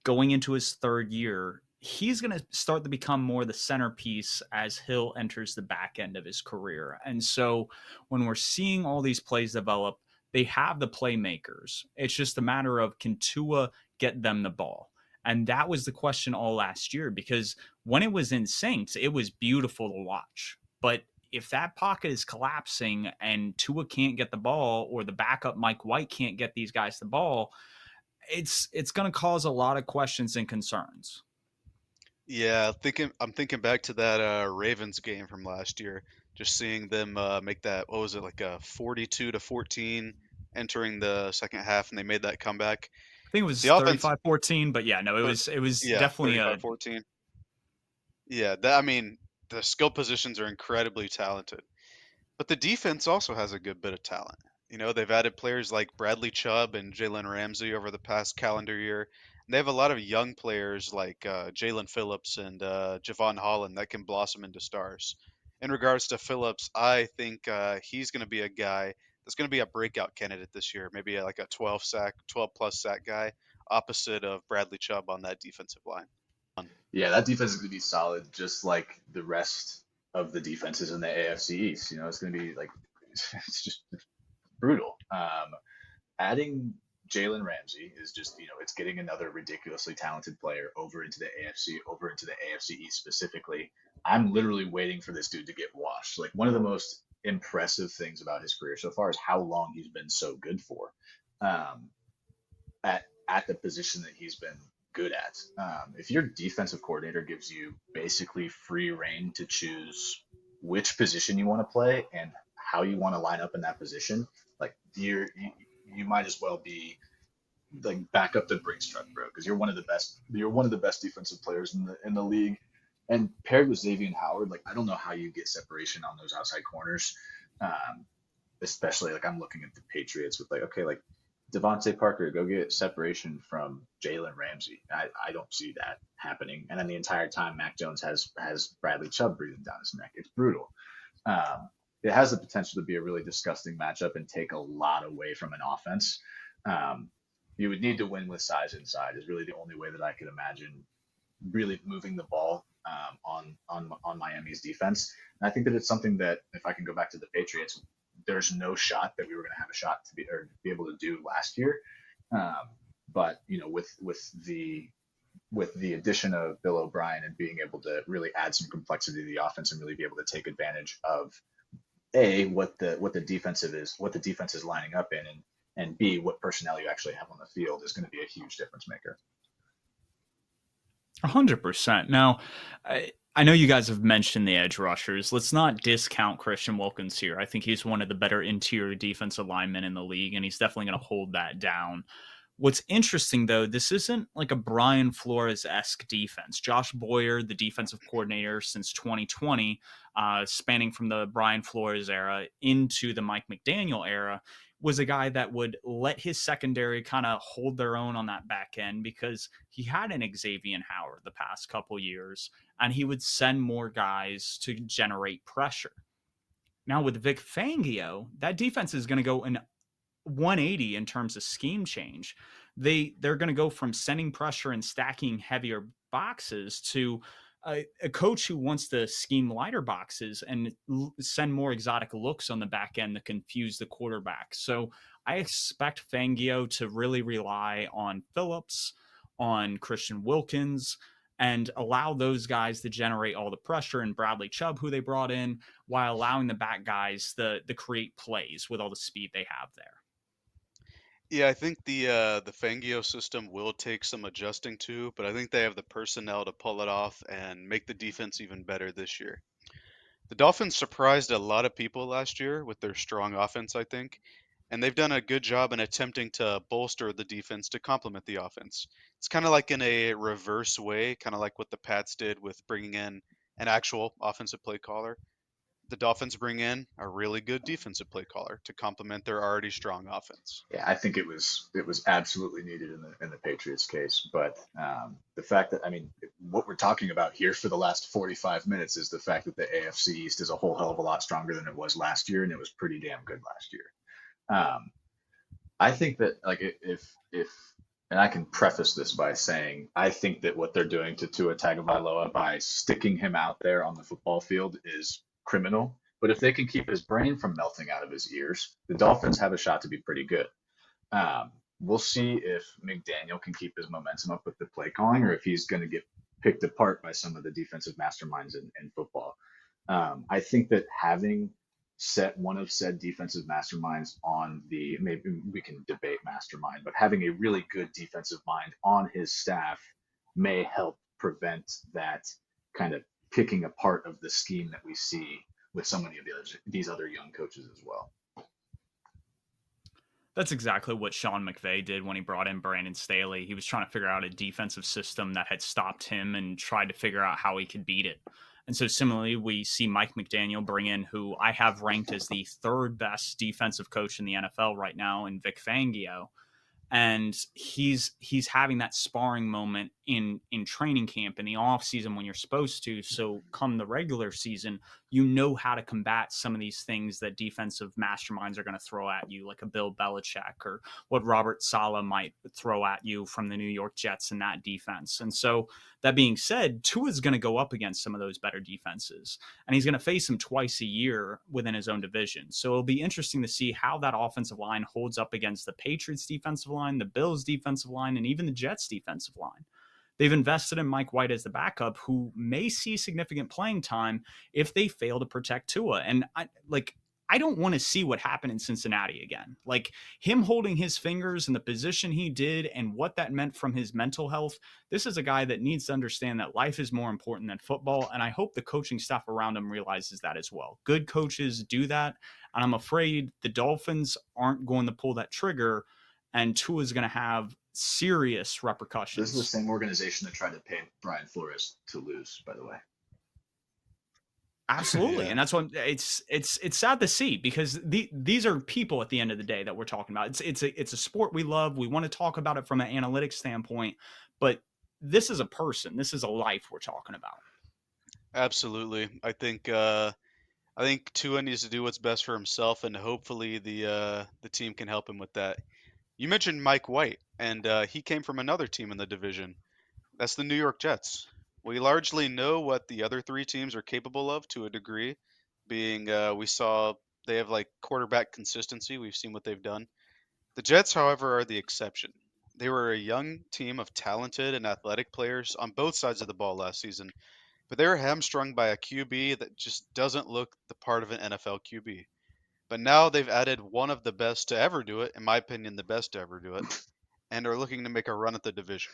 going into his third year. He's going to start to become more the centerpiece as Hill enters the back end of his career. And so when we're seeing all these plays develop, they have the playmakers. It's just a matter of, can Tua get them the ball? And that was the question all last year, because when it was in sync, it was beautiful to watch. But if that pocket is collapsing and Tua can't get the ball, or the backup Mike White can't get these guys the ball, it's going to cause a lot of questions and concerns. Yeah, I'm thinking back to that Ravens game from last year. Just seeing them make that, what was it, like a 42-14 entering the second half, and they made that comeback. I think it was 35-14, but yeah, no, it was definitely 35-14. Yeah, I mean, the skill positions are incredibly talented, but the defense also has a good bit of talent. You know, they've added players like Bradley Chubb and Jalen Ramsey over the past calendar year. They have a lot of young players like Jalen Phillips and Javon Holland that can blossom into stars. In regards to Phillips, I think he's going to be a guy that's going to be a breakout candidate this year. Maybe like a 12 plus sack guy, opposite of Bradley Chubb on that defensive line. Yeah, that defense is going to be solid, just like the rest of the defenses in the AFC East. You know, it's going to be like, it's just brutal. Adding Jalen Ramsey is just, you know, it's getting another ridiculously talented player over into the AFC East specifically. I'm literally waiting for this dude to get washed. Like, one of the most impressive things about his career so far is how long he's been so good for, at the position that he's been good at. If your defensive coordinator gives you basically free reign to choose which position you want to play and how you want to line up in that position, like you might as well be like back up the Brinks truck, bro, because you're one of the best defensive players in the league. And paired with Xavier Howard, like, I don't know how you get separation on those outside corners. Especially, like, I'm looking at the Patriots with, like, okay, like, Devontae Parker, go get separation from Jalen Ramsey. I don't see that happening. And then the entire time, Mac Jones has Bradley Chubb breathing down his neck. It's brutal. It has the potential to be a really disgusting matchup and take a lot away from an offense. You would need to win with size inside is really the only way that I could imagine really moving the ball on Miami's defense. And I think that it's something that, if I can go back to the Patriots, there's no shot that we were going to have a shot to be able to do last year. But, you know, with the addition of Bill O'Brien and being able to really add some complexity to the offense and really be able to take advantage of what the defense is lining up in, and B, what personnel you actually have on the field is going to be a huge difference maker. 100%. Now, I know you guys have mentioned the edge rushers. Let's not discount Christian Wilkins here. I think he's one of the better interior defensive linemen in the league, and he's definitely going to hold that down. What's interesting, though, this isn't like a Brian Flores-esque defense. Josh Boyer, the defensive coordinator since 2020, spanning from the Brian Flores era into the Mike McDaniel era, was a guy that would let his secondary kind of hold their own on that back end because he had an Xavier Howard the past couple years, and he would send more guys to generate pressure. Now with Vic Fangio, that defense is going to go in 180 in terms of scheme change. They're going to go from sending pressure and stacking heavier boxes to a coach who wants to scheme lighter boxes and send more exotic looks on the back end to confuse the quarterback. So I expect Fangio to really rely on Phillips, on Christian Wilkins, and allow those guys to generate all the pressure, and Bradley Chubb, who they brought in, while allowing the back guys the create plays with all the speed they have there. Yeah, I think the Fangio system will take some adjusting to, but I think they have the personnel to pull it off and make the defense even better this year. The Dolphins surprised a lot of people last year with their strong offense, I think, and they've done a good job in attempting to bolster the defense to complement the offense. It's kind of like in a reverse way, kind of like what the Pats did with bringing in an actual offensive play caller. The Dolphins bring in a really good defensive play caller to complement their already strong offense. Yeah, I think it was absolutely needed in the Patriots case. But the fact that, I mean, what we're talking about here for the last 45 minutes is the fact that the AFC East is a whole hell of a lot stronger than it was last year, and it was pretty damn good last year. Um, I think that, like, if and I can preface this by saying I think that what they're doing to Tua Tagovailoa by sticking him out there on the football field is criminal. But if they can keep his brain from melting out of his ears, the Dolphins have a shot to be pretty good. We'll see if McDaniel can keep his momentum up with the play calling, or if he's going to get picked apart by some of the defensive masterminds in football. I think that having set one of said defensive masterminds on the, maybe we can debate mastermind, but having a really good defensive mind on his staff may help prevent that kind of picking apart of the scheme that we see with so many of these other young coaches as well. That's exactly what Sean McVay did when he brought in Brandon Staley. He was trying to figure out a defensive system that had stopped him and tried to figure out how he could beat it. And so similarly, we see Mike McDaniel bring in who I have ranked as the third best defensive coach in the NFL right now in Vic Fangio. And he's having that sparring moment in training camp in the off season when you're supposed to. So come the regular season, you know how to combat some of these things that defensive masterminds are going to throw at you, like a Bill Belichick or what Robert Saleh might throw at you from the New York Jets in that defense. And so that being said, Tua's going to go up against some of those better defenses, and he's going to face them twice a year within his own division. So it'll be interesting to see how that offensive line holds up against the Patriots defensive line, the Bills defensive line, and even the Jets defensive line. They've invested in Mike White as the backup, who may see significant playing time if they fail to protect Tua. And I don't want to see what happened in Cincinnati again. Like him holding his fingers in the position he did and what that meant from his mental health. This is a guy that needs to understand that life is more important than football. And I hope the coaching staff around him realizes that as well. Good coaches do that. And I'm afraid the Dolphins aren't going to pull that trigger, and Tua is going to have serious repercussions. This is the same organization that tried to pay Brian Flores to lose, by the way. Absolutely. Yeah. And that's what it's sad to see, because these are people at the end of the day that we're talking about. It's a sport we love. We want to talk about it from an analytics standpoint, but this is a person. This is a life we're talking about. Absolutely. I think Tua needs to do what's best for himself, and hopefully the team can help him with that. You mentioned Mike White, and he came from another team in the division. That's the New York Jets. We largely know what the other three teams are capable of to a degree, being we saw they have like quarterback consistency. We've seen what they've done. The Jets, however, are the exception. They were a young team of talented and athletic players on both sides of the ball last season, but they were hamstrung by a QB that just doesn't look the part of an NFL QB. But now they've added one of the best to ever do it, in my opinion, the best to ever do it, and are looking to make a run at the division.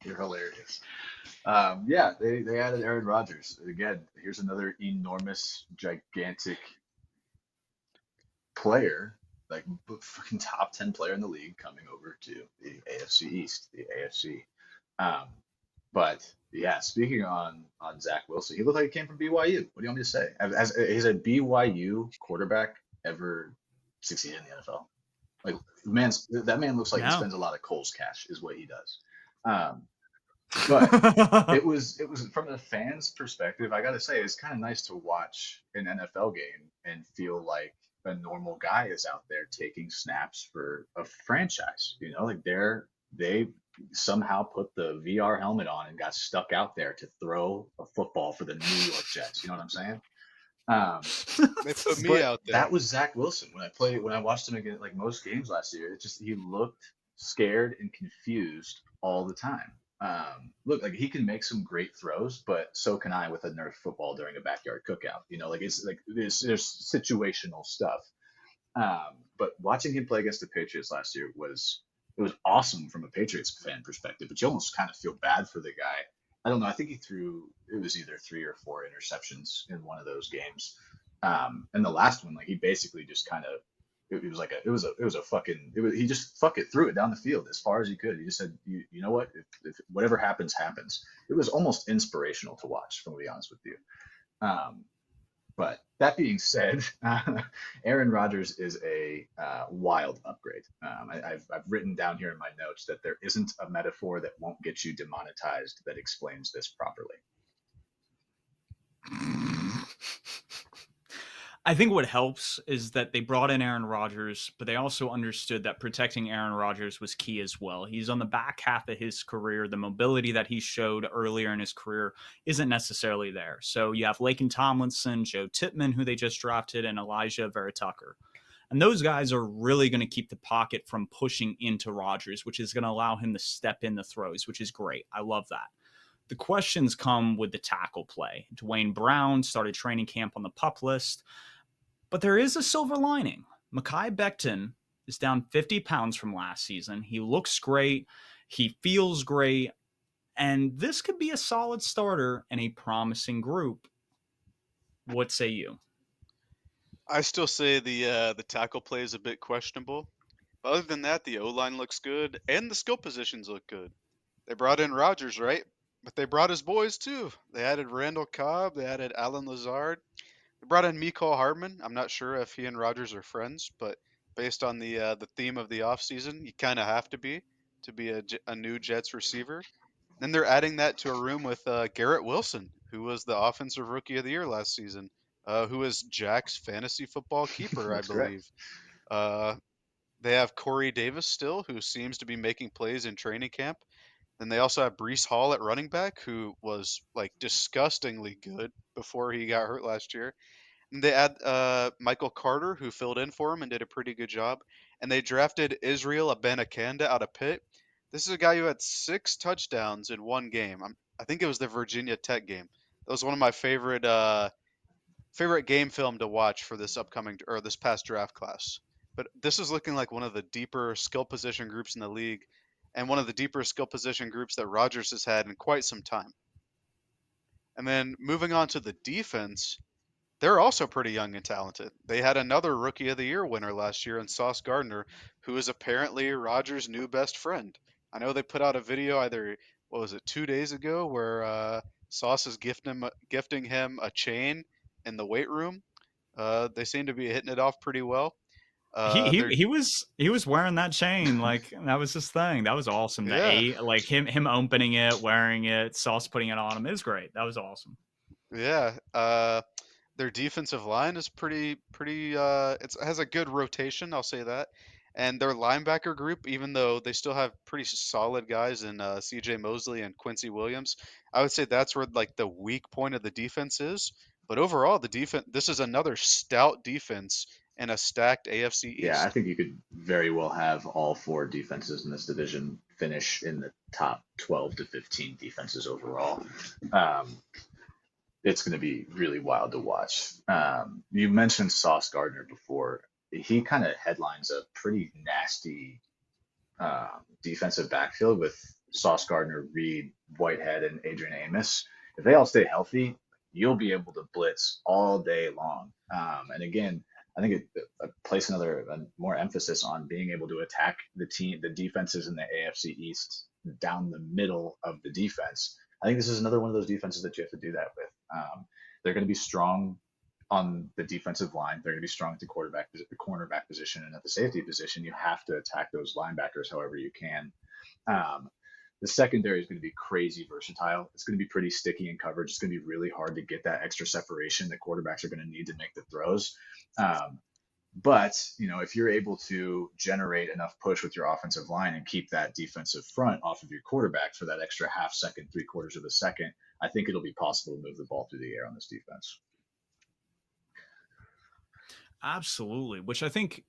You're hilarious. Yeah, they added Aaron Rodgers. Again, here's another enormous, gigantic player like fucking top 10 player in the league coming over to the AFC East, the AFC. Um, but yeah, speaking on Zach Wilson, he looked like he came from BYU. What do you want me to say? Has a BYU quarterback ever succeeded in the NFL? Like, that man looks like he No. spends a lot of Kohl's cash, is what he does. Um, but it was from the fans' perspective. I got to say, it's kind of nice to watch an NFL game and feel like a normal guy is out there taking snaps for a franchise. Like they somehow put the VR helmet on and got stuck out there to throw a football for the New York Jets. You know what I'm saying? Um, They put me but out there. that was Zach Wilson when I watched him again, like most games last year. It's just he looked scared and confused all the time. Look, like he can make some great throws, but so can I with a Nerf football during a backyard cookout. Like it's like there's situational stuff. But watching him play against the Patriots last year was awesome from a Patriots fan perspective. But you almost kind of feel bad for the guy. I don't know. I think it was either 3 or 4 interceptions in one of those games. And the last one, like he basically just kind of, he just threw it down the field as far as he could. He just said, you know what, if whatever happens, happens. It was almost inspirational to watch, if I'm gonna be honest with you. But that being said, Aaron Rodgers is a wild upgrade. I've written down here in my notes that there isn't a metaphor that won't get you demonetized that explains this properly. I think what helps is that they brought in Aaron Rodgers, but they also understood that protecting Aaron Rodgers was key as well. He's on the back half of his career. The mobility that he showed earlier in his career isn't necessarily there. So you have Laken Tomlinson, Joe Tippmann, who they just drafted, and Elijah Vera Tucker. And those guys are really going to keep the pocket from pushing into Rodgers, which is going to allow him to step in the throws, which is great. I love that. The questions come with the tackle play. Dwayne Brown started training camp on the PUP list. But there is a silver lining. Mekhi Becton is down 50 pounds from last season. He looks great. He feels great. And this could be a solid starter in a promising group. What say you? I still say the tackle play is a bit questionable. But other than that, the O-line looks good, and the skill positions look good. They brought in Rodgers, right? But they brought his boys too. They added Randall Cobb. They added Alan Lazard. They brought in Mecole Hardman. I'm not sure if he and Rodgers are friends, but based on the theme of the offseason, you kind of have to be a new Jets receiver. Then they're adding that to a room with Garrett Wilson, who was the Offensive Rookie of the Year last season, who was Jack's fantasy football keeper, I That's correct. believe. Uh, they have Corey Davis still, who seems to be making plays in training camp. Then they also have Brees Hall at running back, who was like disgustingly good before he got hurt last year. And they add Michael Carter, who filled in for him and did a pretty good job. And they drafted Israel Abanikanda out of Pitt. This is a guy who had 6 touchdowns in one game. I think it was the Virginia Tech game. That was one of my favorite game film to watch for this past draft class. But this is looking like one of the deeper skill position groups in the league, and one of the deeper skill position groups that Rodgers has had in quite some time. And then moving on to the defense, they're also pretty young and talented. They had another Rookie of the Year winner last year in Sauce Gardner, who is apparently Rodgers' new best friend. I know they put out a video what was it, 2 days ago, where Sauce is gifting him a chain in the weight room. They seem to be hitting it off pretty well. He They're he was wearing that chain, like that was his thing. That was awesome. Yeah, Like him opening it, wearing it, Sauce putting it on him. It was great. That was awesome. yeah. Their defensive line is pretty. It has a good rotation, I'll say that. And their linebacker group, even though they still have pretty solid guys in C.J. Mosley and Quincy Williams, I would say that's where like the weak point of the defense is. But overall, the defense. This is another stout defense in a stacked AFC Yeah, I East. think you could very well have all 4 defenses in this division finish in the top 12 to 15 defenses overall. Um, it's going to be really wild to watch. You mentioned Sauce Gardner before. He kind of headlines a pretty nasty defensive backfield with Sauce Gardner, Reed, Whitehead, and Adrian Amos. If they all stay healthy, you'll be able to blitz all day long. And again, I think it place more emphasis on being able to attack the defenses in the AFC East down the middle of the defense. I think this is another one of those defenses that you have to do that with. They're going to be strong on the defensive line. They're going to be strong at the cornerback position, and at the safety position, you have to attack those linebackers however you can. Um, the secondary is going to be crazy versatile. It's going to be pretty sticky in coverage. It's going to be really hard to get that extra separation that quarterbacks are going to need to make the throws. Um, but if you're able to generate enough push with your offensive line and keep that defensive front off of your quarterback for that extra half second, 3/4 of a second, I think it'll be possible to move the ball through the air on this defense. Absolutely, which I think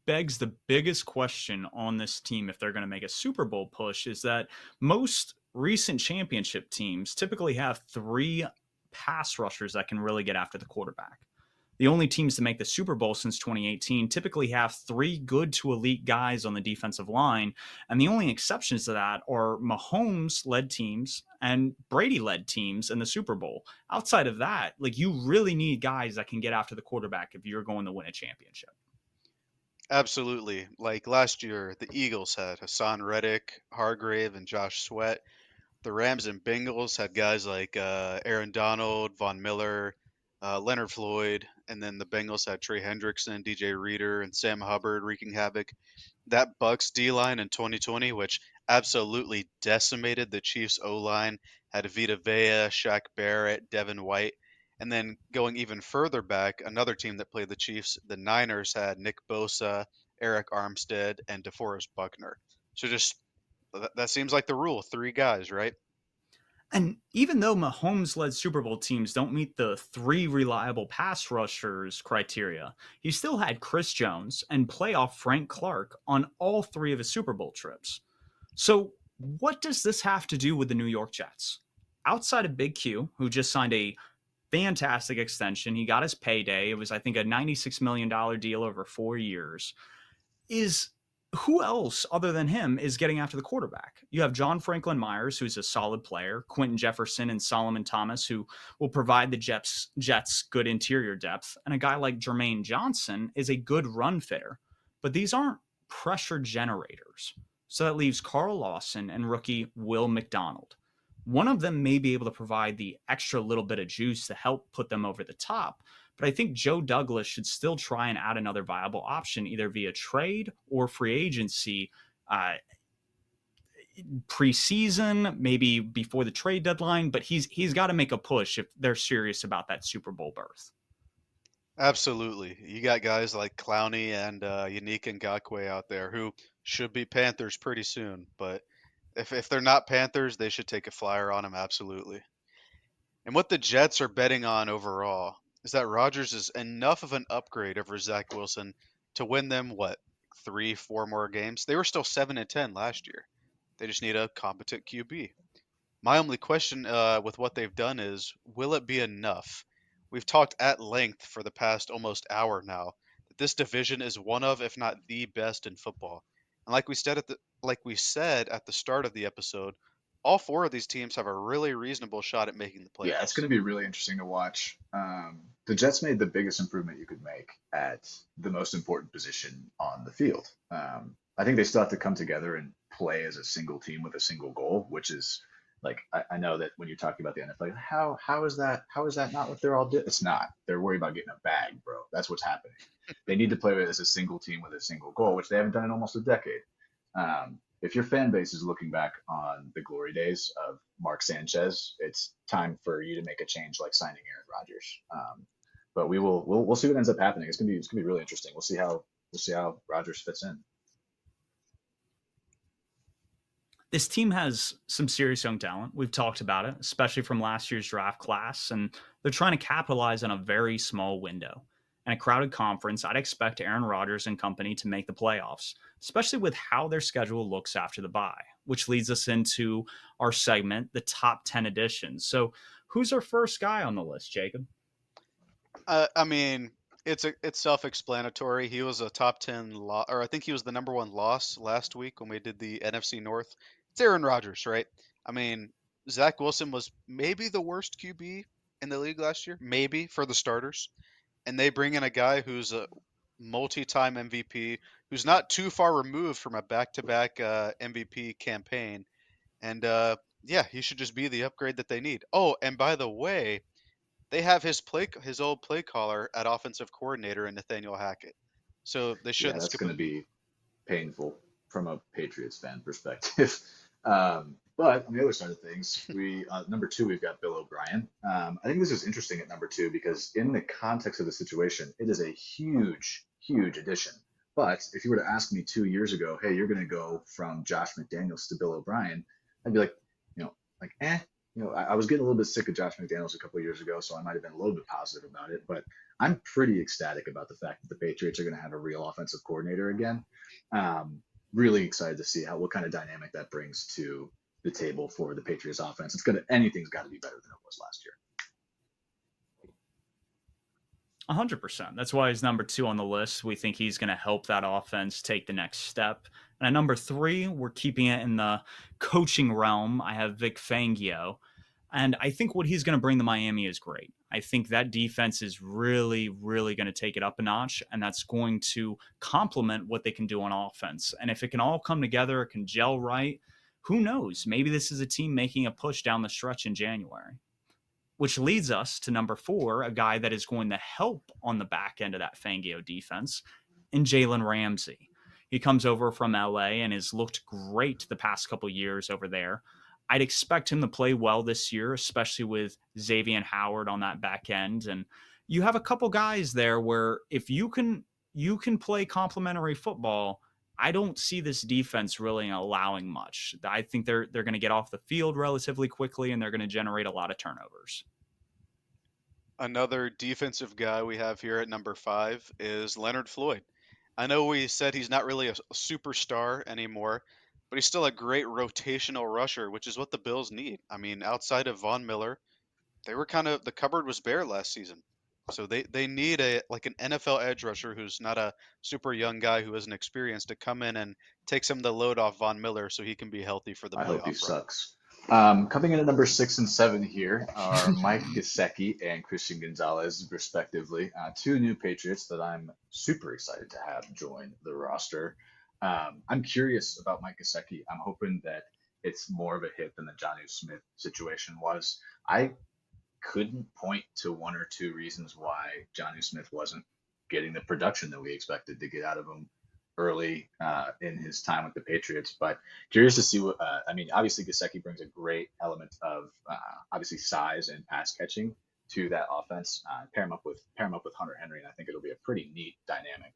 begs the biggest question on this team if they're going to make a Super Bowl push is that most recent championship teams typically have three pass rushers that can really get after the quarterback. The only teams to make the Super Bowl since 2018 typically have three good to elite guys on the defensive line. And the only exceptions to that are Mahomes-led teams and Brady-led teams in the Super Bowl. Outside of that, like, you really need guys that can get after the quarterback if you're going to win a championship. Absolutely. Like last year, the Eagles had Hassan Reddick, Hargrave, and Josh Sweat. The Rams and Bengals had guys like Aaron Donald, Von Miller, Leonard Floyd, and then the Bengals had Trey Hendrickson, DJ Reader, and Sam Hubbard wreaking havoc. That Bucks D line in 2020, which absolutely decimated the Chiefs O line, had Vita Vea, Shaq Barrett, Devin White. And then going even further back, another team that played the Chiefs, the Niners, had Nick Bosa, Eric Armstead, and DeForest Buckner. So just that seems like the rule, three guys, right? And even though Mahomes-led Super Bowl teams don't meet the three reliable pass rushers criteria, he still had Chris Jones and playoff Frank Clark on all three of his Super Bowl trips. So what does this have to do with the New York Jets? Outside of Big Q, who just signed a fantastic extension, he got his payday. It was, I think, a $96 million deal over 4 years. Is who else other than him is getting after the quarterback? You have John Franklin Myers, who's a solid player, Quentin Jefferson and Solomon Thomas, who will provide the Jets good interior depth, and a guy like Jermaine Johnson is a good run fitter. But these aren't pressure generators. So that leaves Carl Lawson and rookie Will McDonald. One of them may be able to provide the extra little bit of juice to help put them over the top, but I think Joe Douglas should still try and add another viable option, either via trade or free agency preseason, maybe before the trade deadline. But he's got to make a push if they're serious about that Super Bowl berth. Absolutely. You got guys like Clowney and Unique Ngakoue out there who should be Panthers pretty soon. But if they're not Panthers, they should take a flyer on them, absolutely. And what the Jets are betting on overall is that Rodgers is enough of an upgrade over Zach Wilson to win them, what, 3, 4 more games? They were still 7-10 last year. They just need a competent QB. My only question with what they've done is, will it be enough? We've talked at length for the past almost hour now that this division is one of, if not the best in football. And like we said at the start of the episode, all four of these teams have a really reasonable shot at making the Yeah, it's playoffs. going to be really interesting to watch. The Jets made the biggest improvement you could make at the most important position on the field. I think they still have to come together and play as a single team with a single goal, which is like I know that when you're talking about the NFL, how is that not what they're all doing? It's not. They're worried about getting a bag, bro. That's what's happening. They need to play as a single team with a single goal, which they haven't done in almost a decade. If your fan base is looking back on the glory days of Mark Sanchez, it's time for you to make a change, like signing Aaron Rodgers. But we'll see what ends up happening. It's gonna be really interesting. We'll see how Rodgers fits in. This team has some serious young talent. We've talked about it, especially from last year's draft class, and they're trying to capitalize on a very small window. In a crowded conference, I'd expect Aaron Rodgers and company to make the playoffs, especially with how their schedule looks after the bye, which leads us into our segment, the top 10 editions. So, who's our first guy on the list, Jacob? I mean, it's self-explanatory. He was a top 10 or I think he was the number one loss last week when we did the NFC North. It's Aaron Rodgers, right? I mean, Zach Wilson was maybe the worst QB in the league last year, maybe for the starters. and they bring in a guy who's a multi-time MVP, who's not too far removed from a back-to-back MVP campaign, and yeah, he should just be the upgrade that they need. Oh, and by the way, they have his old play caller at offensive coordinator in Nathaniel Hackett, so they Yeah, shouldn't that's skip going him. to be painful from a Patriots fan perspective. But on the other side of things, we number two we've got Bill O'Brien. I think this is interesting at number two because in the context of the situation, it is a huge, huge addition. But if you were to ask me 2 years ago, hey, you're going to go from Josh McDaniels to Bill O'Brien, I'd be like, you know, like, eh. I was getting a little bit sick of Josh McDaniels a couple of years ago, so I might have been a little bit positive about it. But I'm pretty ecstatic about the fact that the Patriots are going to have a real offensive coordinator again. Um, Really excited to see what kind of dynamic that brings to the table for the Patriots offense. Anything's got to be better than it was last year. 100%. That's why he's number 2 on the list. We think he's going to help that offense take the next step. And at number 3, we're keeping it in the coaching realm. I have Vic Fangio. And I think what he's going to bring to Miami is great. I think that defense is really, really going to take it up a notch, and that's going to complement what they can do on offense. And if it can all come together, it can gel right, who knows? Maybe this is a team making a push down the stretch in January. Which leads us to number 4, a guy that is going to help on the back end of that Fangio defense, in Jalen Ramsey. He comes over from LA and has looked great the past couple years over there. I'd expect him to play well this year, especially with Xavier Howard on that back end. And you have a couple guys there where if you can play complementary football, I don't see this defense really allowing much. I think they're going to get off the field relatively quickly, and they're going to generate a lot of turnovers. Another defensive guy we have here at number 5 is Leonard Floyd. I know we said he's not really a superstar anymore, but he's still a great rotational rusher, which is what the Bills need. I mean, outside of Von Miller, they were the cupboard was bare last season. So they need an NFL edge rusher who's not a super young guy who isn't experienced to come in and take some of the load off Von Miller so he can be healthy for the I hope he playoff run. sucks. Coming in at number 6 and 7 here are Mike Gesicki and Christian Gonzalez, respectively. Two new Patriots that I'm super excited to have join the roster. I'm curious about Mike Gesicki. I'm hoping that it's more of a hit than the Jonnu Smith situation was. I couldn't point to one or two reasons why Jonnu Smith wasn't getting the production that we expected to get out of him early in his time with the Patriots. But curious to see what obviously Gesicki brings a great element of obviously size and pass catching to that offense. Pair him up with Hunter Henry, and I think it'll be a pretty neat dynamic.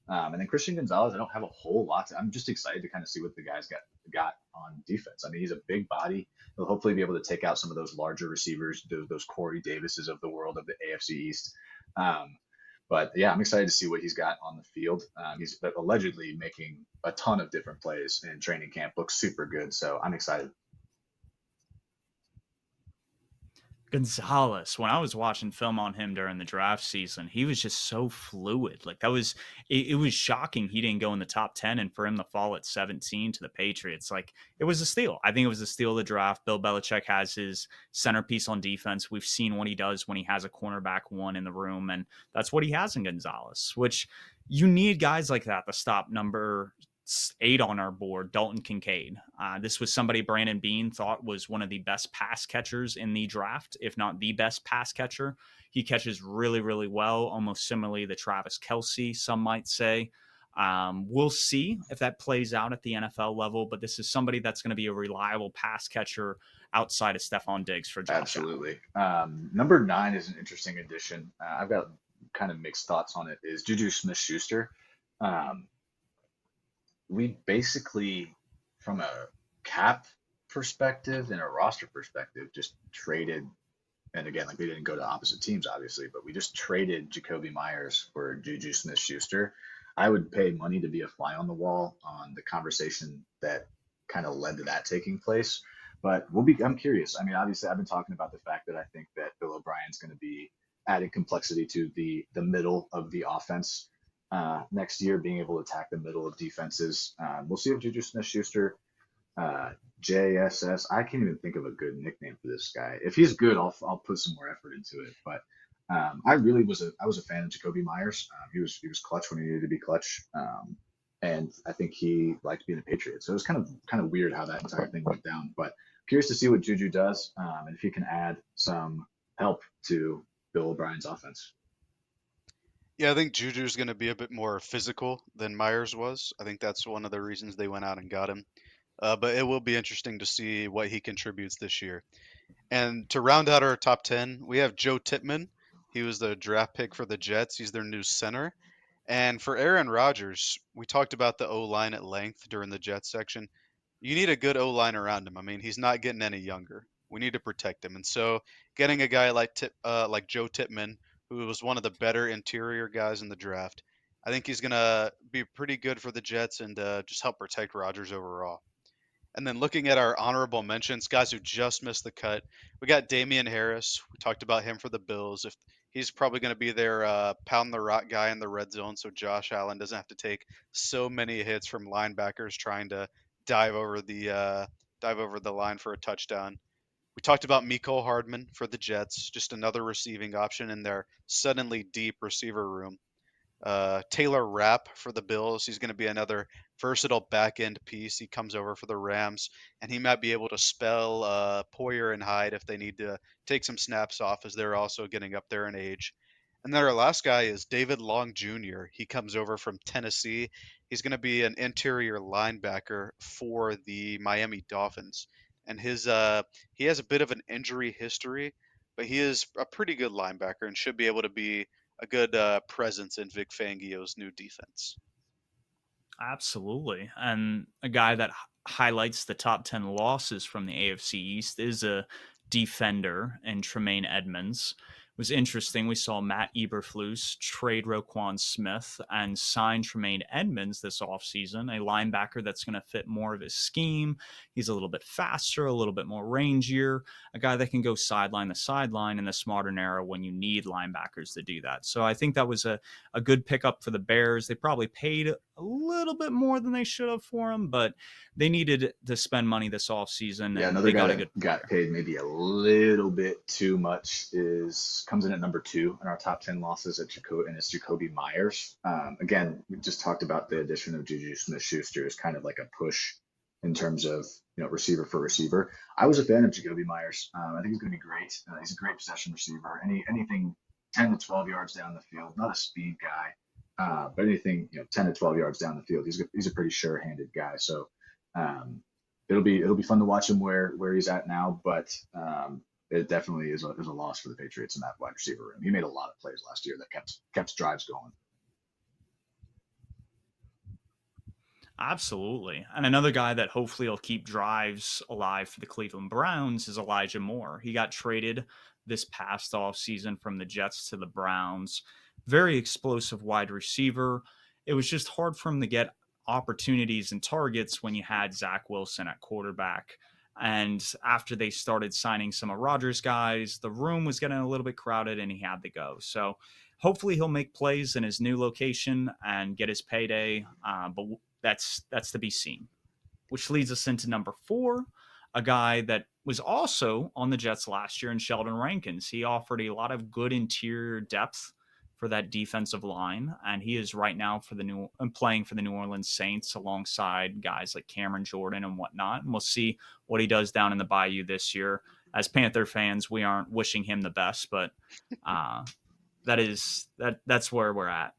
And then Christian Gonzalez, I don't have a whole lot. I'm just excited to kind of see what the guys got on defense. I mean, he's a big body. He'll hopefully be able to take out some of those larger receivers, those Corey Davises of the world of the AFC East. But yeah, I'm excited to see what he's got on the field. He's allegedly making a ton of different plays in training camp. Looks super good, so I'm excited. Gonzalez, when I was watching film on him during the draft season, he was just so fluid. Like it was shocking he didn't go in the top 10, and for him to fall at 17 to the Patriots, like it was a steal. I think it was a steal of the draft. Bill Belichick has his centerpiece on defense. We've seen what he does when he has a cornerback 1 in the room, and that's what he has in Gonzalez, which you need guys like that to stop number 8 on our board, Dalton Kincaid. This was somebody Brandon Beane thought was one of the best pass catchers in the draft, if not the best pass catcher. He catches really, really well, almost similarly to Travis Kelce, some might say. We'll see if that plays out at the NFL level, but this is somebody that's going to be a reliable pass catcher outside of Stephon Diggs for Josh Absolutely. Number 9 is an interesting addition. I've got kind of mixed thoughts on it. Is Juju Smith-Schuster. We basically, from a cap perspective and a roster perspective, just traded. And again, like we didn't go to opposite teams, obviously, but we just traded Jacoby Myers for Juju Smith-Schuster. I would pay money to be a fly on the wall on the conversation that kind of led to that taking place. But I'm curious. I mean, obviously, I've been talking about the fact that I think that Bill O'Brien's going to be adding complexity to the middle of the offense. Next year, being able to attack the middle of defenses. We'll see if Juju Smith-Schuster, JSS. I can't even think of a good nickname for this guy. If he's good, I'll put some more effort into it. But I was a fan of Jacoby Myers. He was clutch when he needed to be clutch, and I think he liked being a Patriot. So it was kind of weird how that entire thing went down. But curious to see what Juju does, and if he can add some help to Bill O'Brien's offense. Yeah, I think Juju's going to be a bit more physical than Myers was. I think that's one of the reasons they went out and got him. But it will be interesting to see what he contributes this year. And to round out our top 10, we have Joe Tippmann. He was the draft pick for the Jets. He's their new center. And for Aaron Rodgers, we talked about the O line at length during the Jets section. You need a good O line around him. I mean, he's not getting any younger. We need to protect him. And so, getting a guy like Joe Tippmann, who was one of the better interior guys in the draft, I think he's gonna be pretty good for the Jets and just help protect Rodgers overall. And then looking at our honorable mentions, guys who just missed the cut, we got Damian Harris. We talked about him for the Bills. If he's probably going to be their pound the rock guy in the red zone, so Josh Allen doesn't have to take so many hits from linebackers trying to dive over the dive over the line for a touchdown. We talked about Miko Hardman for the Jets, just another receiving option in their suddenly deep receiver room. Taylor Rapp for the Bills. He's going to be another versatile back end piece. He comes over for the Rams, and he might be able to spell Poyer and Hyde if they need to take some snaps off, as they're also getting up there in age. And then our last guy is David Long Jr. He comes over from Tennessee. He's going to be an interior linebacker for the Miami Dolphins, and he has a bit of an injury history, but he is a pretty good linebacker and should be able to be a good presence in Vic Fangio's new defense. Absolutely. And a guy that highlights the top 10 losses from the AFC East is a defender in Tremaine Edmonds. It was interesting. We saw Matt Eberflus trade Roquan Smith and sign Tremaine Edmonds this offseason, a linebacker that's going to fit more of his scheme. He's a little bit faster, a little bit more rangier, a guy that can go sideline to sideline in this modern era when you need linebackers to do that. So I think that was a good pickup for the Bears. They probably paid a little bit more than they should have for him, but they needed to spend money this offseason, Yeah, and another they guy got a that good got player. paid maybe a little bit too much is comes in at number 2 in our top 10 losses at and it's Jacoby Myers. Again, we just talked about the addition of Juju Smith-Schuster as kind of like a push in terms of receiver for receiver. I was a fan of Jacoby Myers. I think he's going to be great. He's a great possession receiver. Anything 10 to 12 yards down the field, not a speed guy, but anything 10 to 12 yards down the field, he's a pretty sure-handed guy. So. It'll be fun to watch him where he's at now, but it definitely is a loss for the Patriots in that wide receiver room. He made a lot of plays last year that kept drives going. Absolutely. And another guy that hopefully will keep drives alive for the Cleveland Browns is Elijah Moore. He got traded this past offseason from the Jets to the Browns. Very explosive wide receiver. It was just hard for him to get opportunities and targets when you had Zach Wilson at quarterback. And after they started signing some of Rodgers' guys, the room was getting a little bit crowded and he had to go. So hopefully he'll make plays in his new location and get his payday. But that's to be seen. Which leads us into number 4, a guy that was also on the Jets last year in Sheldon Rankins. He offered a lot of good interior depth for that defensive line, and he is right now playing for the New Orleans Saints alongside guys like Cameron Jordan and whatnot. And we'll see what he does down in the Bayou this year. As Panther fans, we aren't wishing him the best, but that's where we're at.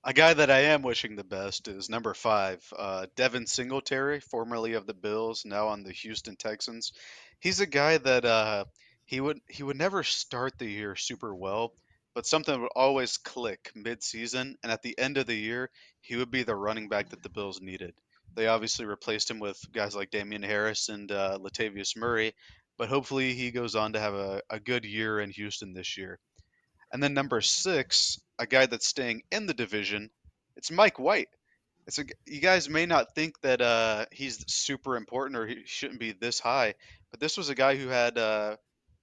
A guy that I am wishing the best is number 5, Devin Singletary, formerly of the Bills, now on the Houston Texans. He's a guy that he would never start the year super well, but something would always click mid-season, and at the end of the year, he would be the running back that the Bills needed. They obviously replaced him with guys like Damian Harris and Latavius Murray, but hopefully he goes on to have a good year in Houston this year. And then number 6, a guy that's staying in the division, it's Mike White. You guys may not think that he's super important or he shouldn't be this high, but this was a guy who had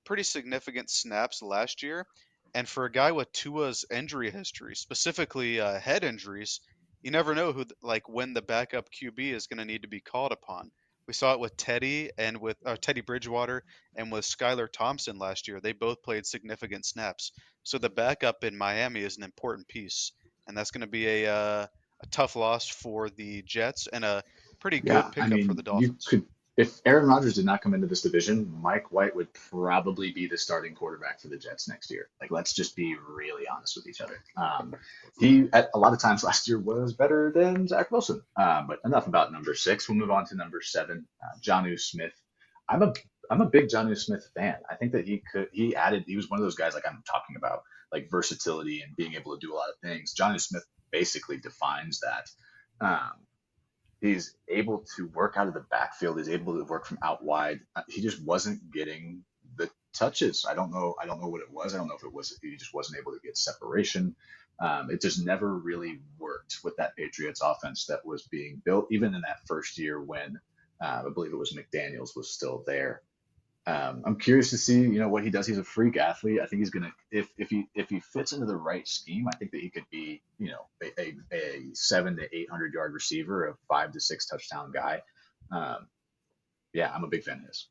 pretty significant snaps last year. And for a guy with Tua's injury history, specifically head injuries, you never know when the backup QB is going to need to be called upon. We saw it with Teddy and with Teddy Bridgewater and with Skylar Thompson last year. They both played significant snaps. So the backup in Miami is an important piece, and that's going to be a tough loss for the Jets and a pretty Yeah, good I pickup for the mean, you Dolphins. could, if Aaron Rodgers did not come into this division, Mike White would probably be the starting quarterback for the Jets next year. Like, let's just be really honest with each other. He, at a lot of times last year, was better than Zach Wilson. But enough about number six. We'll move on to number seven, Jonnu Smith. I'm a I'm a big Jonnu Smith fan. I think that he was one of those guys like I'm talking about, like versatility and being able to do a lot of things. Jonnu Smith basically defines that. Um, he's able to work out of the backfield. He's able to work from out wide. He just wasn't getting the touches. I don't know what it was. I don't know if it was he just wasn't able to get separation. It just never really worked with that Patriots offense that was being built, even in that first year when I believe it was McDaniels was still there. I'm curious to see, what he does. He's a freak athlete. I think he's gonna, if he fits into the right scheme, I think that he could be, a 700 to 800 yard receiver, a 5 to 6 touchdown guy. Um, yeah, I'm a big fan of his.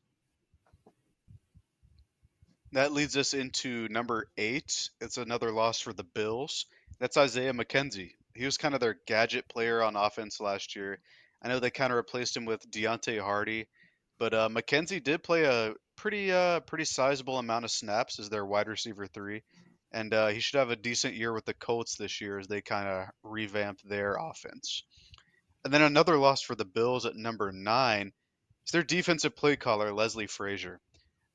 That leads us into number 8. It's another loss for the Bills. That's Isaiah McKenzie. He was kind of their gadget player on offense last year. I know they kind of replaced him with Deontay Hardy, but McKenzie did play a pretty sizable amount of snaps as their wide receiver 3, and he should have a decent year with the Colts this year as they kind of revamp their offense. And then another loss for the Bills at number 9 is their defensive play caller Leslie Frazier.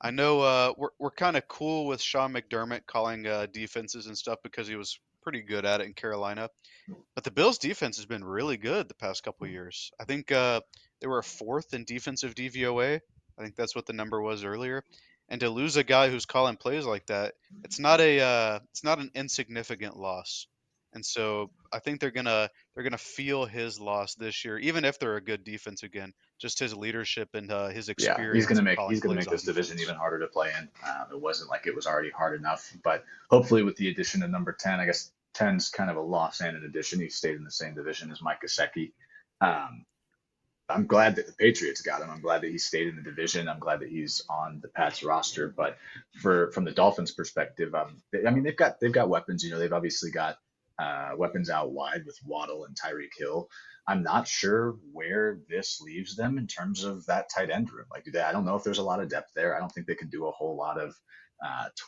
I know we're kind of cool with Sean McDermott calling defenses and stuff because he was pretty good at it in Carolina. But the Bills' defense has been really good the past couple of years. I think they were fourth in defensive DVOA. I think that's what the number was earlier. And to lose a guy who's calling plays like that, it's not an insignificant loss. And so I think they're gonna feel his loss this year, even if they're a good defense again. Just his leadership and his Yeah, he's experience gonna of make calling he's gonna plays make on this division defense. even harder to play in. It wasn't like it was already hard enough, but hopefully with the addition of number 10, I guess 10's kind of a loss and an addition. He stayed in the same division as Mike Gesicki. Um, I'm glad that the Patriots got him. I'm glad that he stayed in the division. I'm glad that he's on the Pats roster. But from the Dolphins' perspective, I mean they've got weapons. They've obviously got weapons out wide with Waddle and Tyreek Hill. I'm not sure where this leaves them in terms of that tight end room. Like, I don't know if there's a lot of depth there. I don't think they can do a whole lot of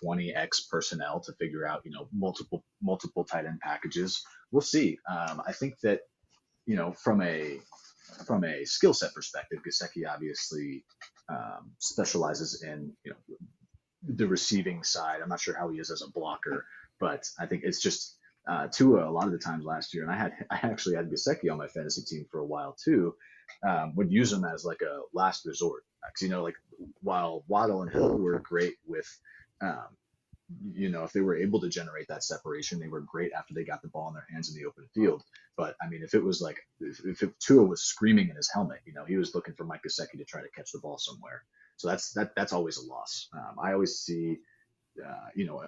20x personnel to figure out, multiple tight end packages. We'll see. I think that from a skill set perspective, Gasecki obviously specializes in the receiving side. I'm not sure how he is as a blocker, but I think it's just Tua a lot of the times last year, and I actually had Gasecki on my fantasy team for a while too. Would use him as like a last resort because like while Waddle and Hill were great with um, if they were able to generate that separation, they were great after they got the ball in their hands in the open field. But I mean, if it was like if Tua was screaming in his helmet, he was looking for Mike Gesicki to try to catch the ball somewhere. So that's always a loss. I always see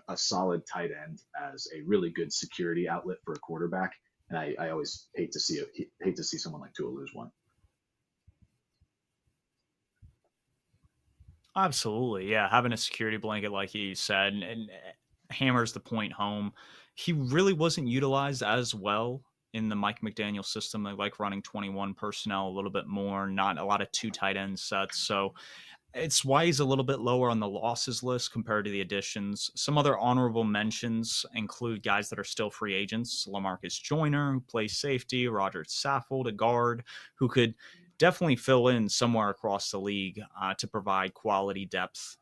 a solid tight end as a really good security outlet for a quarterback, and I always hate to see someone like Tua lose one. Absolutely. Yeah. Having a security blanket, like he said, and hammers the point home. He really wasn't utilized as well in the Mike McDaniel system. They like running 21 personnel a little bit more, not a lot of two tight end sets. So it's why he's a little bit lower on the losses list compared to the additions. Some other honorable mentions include guys that are still free agents: Lamarcus Joyner, who plays safety; Roger Saffold, a guard, who could definitely fill in somewhere across the league to provide quality depth.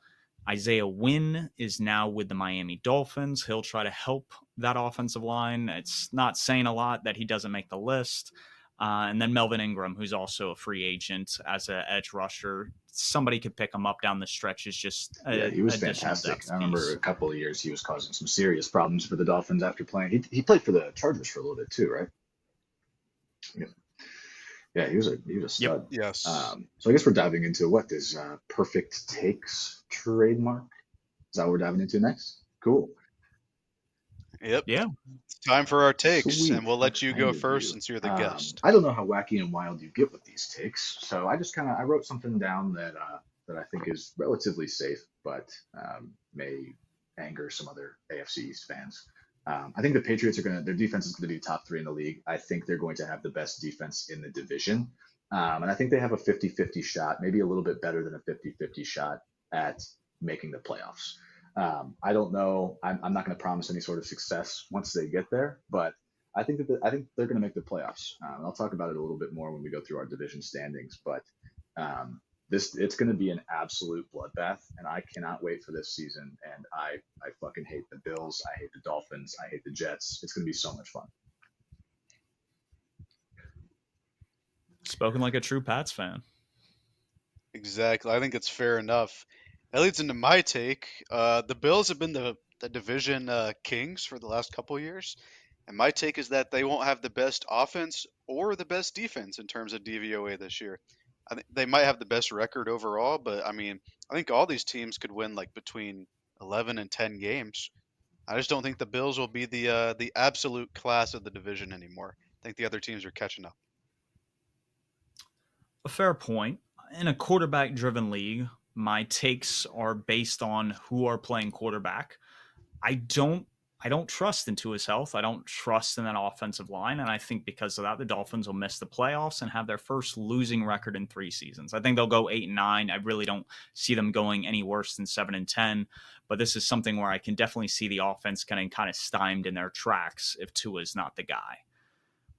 Isaiah Wynn is now with the Miami Dolphins. He'll try to help that offensive line. It's not saying a lot that he doesn't make the list. And then Melvin Ingram, who's also a free agent as an edge rusher. Somebody could pick him up down the stretch. Is just Yeah, an he was additional fantastic. depth I remember piece. a couple of years he was causing some serious problems for the Dolphins after playing. He played for the Chargers for a little bit too, right? Yeah, yeah, he was a Yep. stud. Yes. So I guess we're diving into what is Purrfect Takes trademark. Is that what we're diving into next? Cool. Yep. Yeah. It's time for our takes, and Sweet. we'll How let you go kind of first you. since you're the guest. I don't know how wacky and wild you get with these takes, so I wrote something down that I think is relatively safe, but may anger some other AFC East fans. I think the Patriots their defense is going to be top three in the league. I think they're going to have the best defense in the division. And I think they have a 50-50 shot, maybe a little bit better than a 50-50 shot at making the playoffs. I don't know. I'm not going to promise any sort of success once they get there, but I think they're going to make the playoffs. I'll talk about it a little bit more when we go through our division standings, but it's going to be an absolute bloodbath, and I cannot wait for this season. And I fucking hate the Bills. I hate the Dolphins. I hate the Jets. It's going to be so much fun. Spoken like a true Pats fan. Exactly. I think it's fair enough. That leads into my take. The Bills have been the division kings for the last couple of years. And my take is that they won't have the best offense or the best defense in terms of DVOA this year. I think they might have the best record overall, but I mean, I think all these teams could win like between 11 and 10 games. I just don't think the Bills will be the absolute class of the division anymore. I think the other teams are catching up. A fair point. In a quarterback driven league, my takes are based on who are playing quarterback. I don't trust into his health. I don't trust in that offensive line. And I think because of that, the Dolphins will miss the playoffs and have their first losing record in 3 seasons. I think they'll go 8-9. I really don't see them going any worse than 7-10. But this is something where I can definitely see the offense getting kind of stymied in their tracks if Tua is not the guy.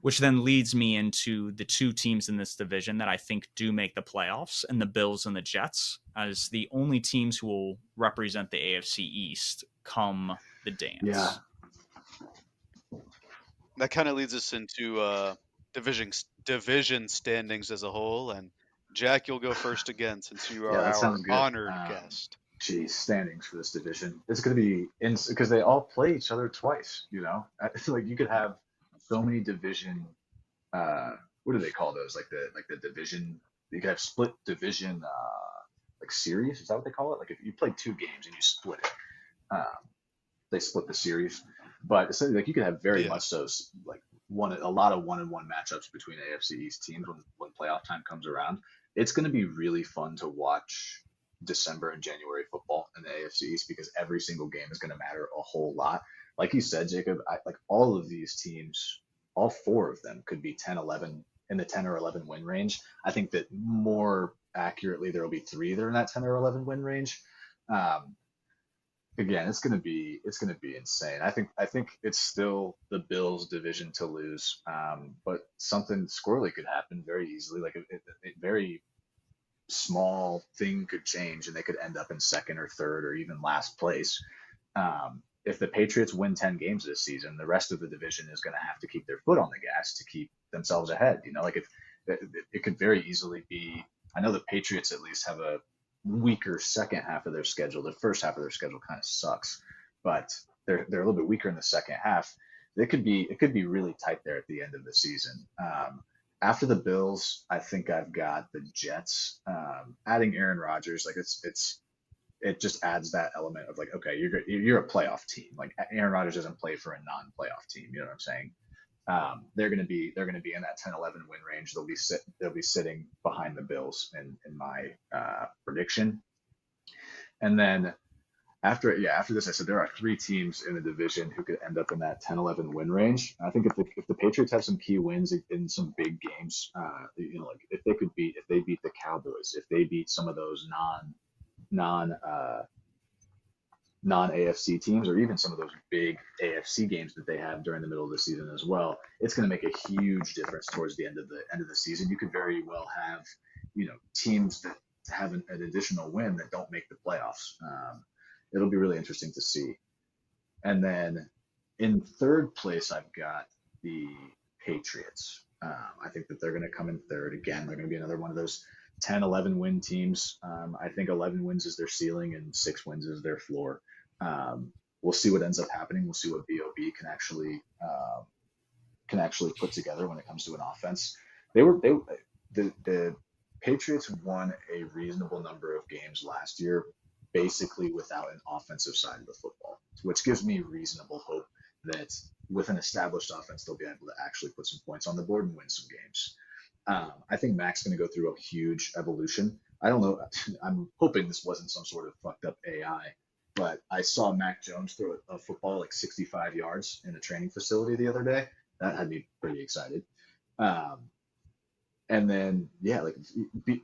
Which then leads me into the 2 teams in this division that I think do make the playoffs, and the Bills and the Jets, as the only teams who will represent the AFC East come the dance. Yeah. That kind of leads us into division standings as a whole. And Jack, you'll go first again since you Yeah, are that our sounds good. honored guest. Geez, standings for this division. It's going to be because they all play each other twice. It's like you could have so many division. What do they call those? Like the division. You could have split division, like series. Is that what they call it? Like if you play 2 games and you split it, um, they split the series. But essentially, like you could have very much so like a lot of 1-on-1 matchups between AFC East teams when playoff time comes around. It's going to be really fun to watch December and January football in the AFC East because every single game is going to matter a whole lot. Like you said, Jacob, like all of these teams, all 4 of them could be 10-11 in the 10 or 11 win range. I think that more accurately, there will be 3 that are in that 10 or 11 win range. Again, it's gonna be insane. I think it's still the Bills' division to lose, but something squirrely could happen very easily. Like a very small thing could change, and they could end up in second or third or even last place. If the Patriots win 10 games this season, the rest of the division is going to have to keep their foot on the gas to keep themselves ahead. Like it could very easily be. I know the Patriots at least have a weaker second half of their schedule. The first half of their schedule kind of sucks, but they're a little bit weaker in the second half. It could be really tight there at the end of the season. After the Bills, I think I've got the Jets. Adding Aaron Rodgers, like it just adds that element of like, okay, you're a playoff team. Like Aaron Rodgers doesn't play for a non-playoff team. You know what I'm saying? They're going to be in that 10-11 win range. They'll be sitting behind the Bills in my prediction. And then after this, I said there are 3 teams in the division who could end up in that 10-11 win range. I think if the Patriots have some key wins in some big games, like if they beat the Cowboys, if they beat some of those non-AFC teams, or even some of those big AFC games that they have during the middle of the season as well, it's going to make a huge difference towards the end of the season. You could very well have, teams that have an additional win that don't make the playoffs. It'll be really interesting to see. And then in third place, I've got the Patriots. I think that they're going to come in third again. They're going to be another one of those 10-11 win teams. I think 11 wins is their ceiling and 6 wins is their floor. We'll see what ends up happening. We'll see what BOB can actually put together when it comes to an offense. The Patriots won a reasonable number of games last year, basically without an offensive side of the football, which gives me reasonable hope that with an established offense, they'll be able to actually put some points on the board and win some games. I think Mac's going to go through a huge evolution. I don't know. I'm hoping this wasn't some sort of fucked up AI, but I saw Mac Jones throw a football like 65 yards in a training facility the other day. That had me pretty excited. Um, and then, yeah, like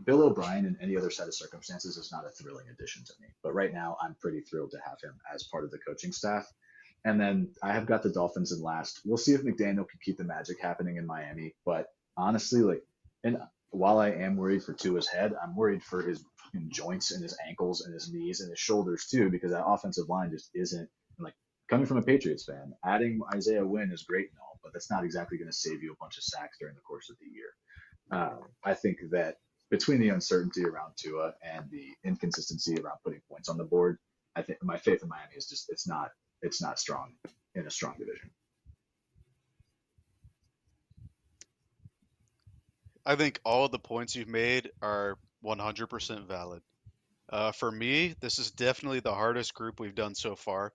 Bill O'Brien in any other set of circumstances is not a thrilling addition to me. But right now, I'm pretty thrilled to have him as part of the coaching staff. And then I have got the Dolphins in last. We'll see if McDaniel can keep the magic happening in Miami. But honestly, like, and while I am worried for Tua's head, I'm worried for his joints and his ankles and his knees and his shoulders too, because that offensive line just isn't like coming from a Patriots fan. Adding Isaiah Wynn is great and all, but that's not exactly going to save you a bunch of sacks during the course of the year. I think that between the uncertainty around Tua and the inconsistency around putting points on the board, I think my faith in Miami is just it's not strong in a strong division. I think all of the points you've made are 100% valid. For me, this is definitely the hardest group we've done so far.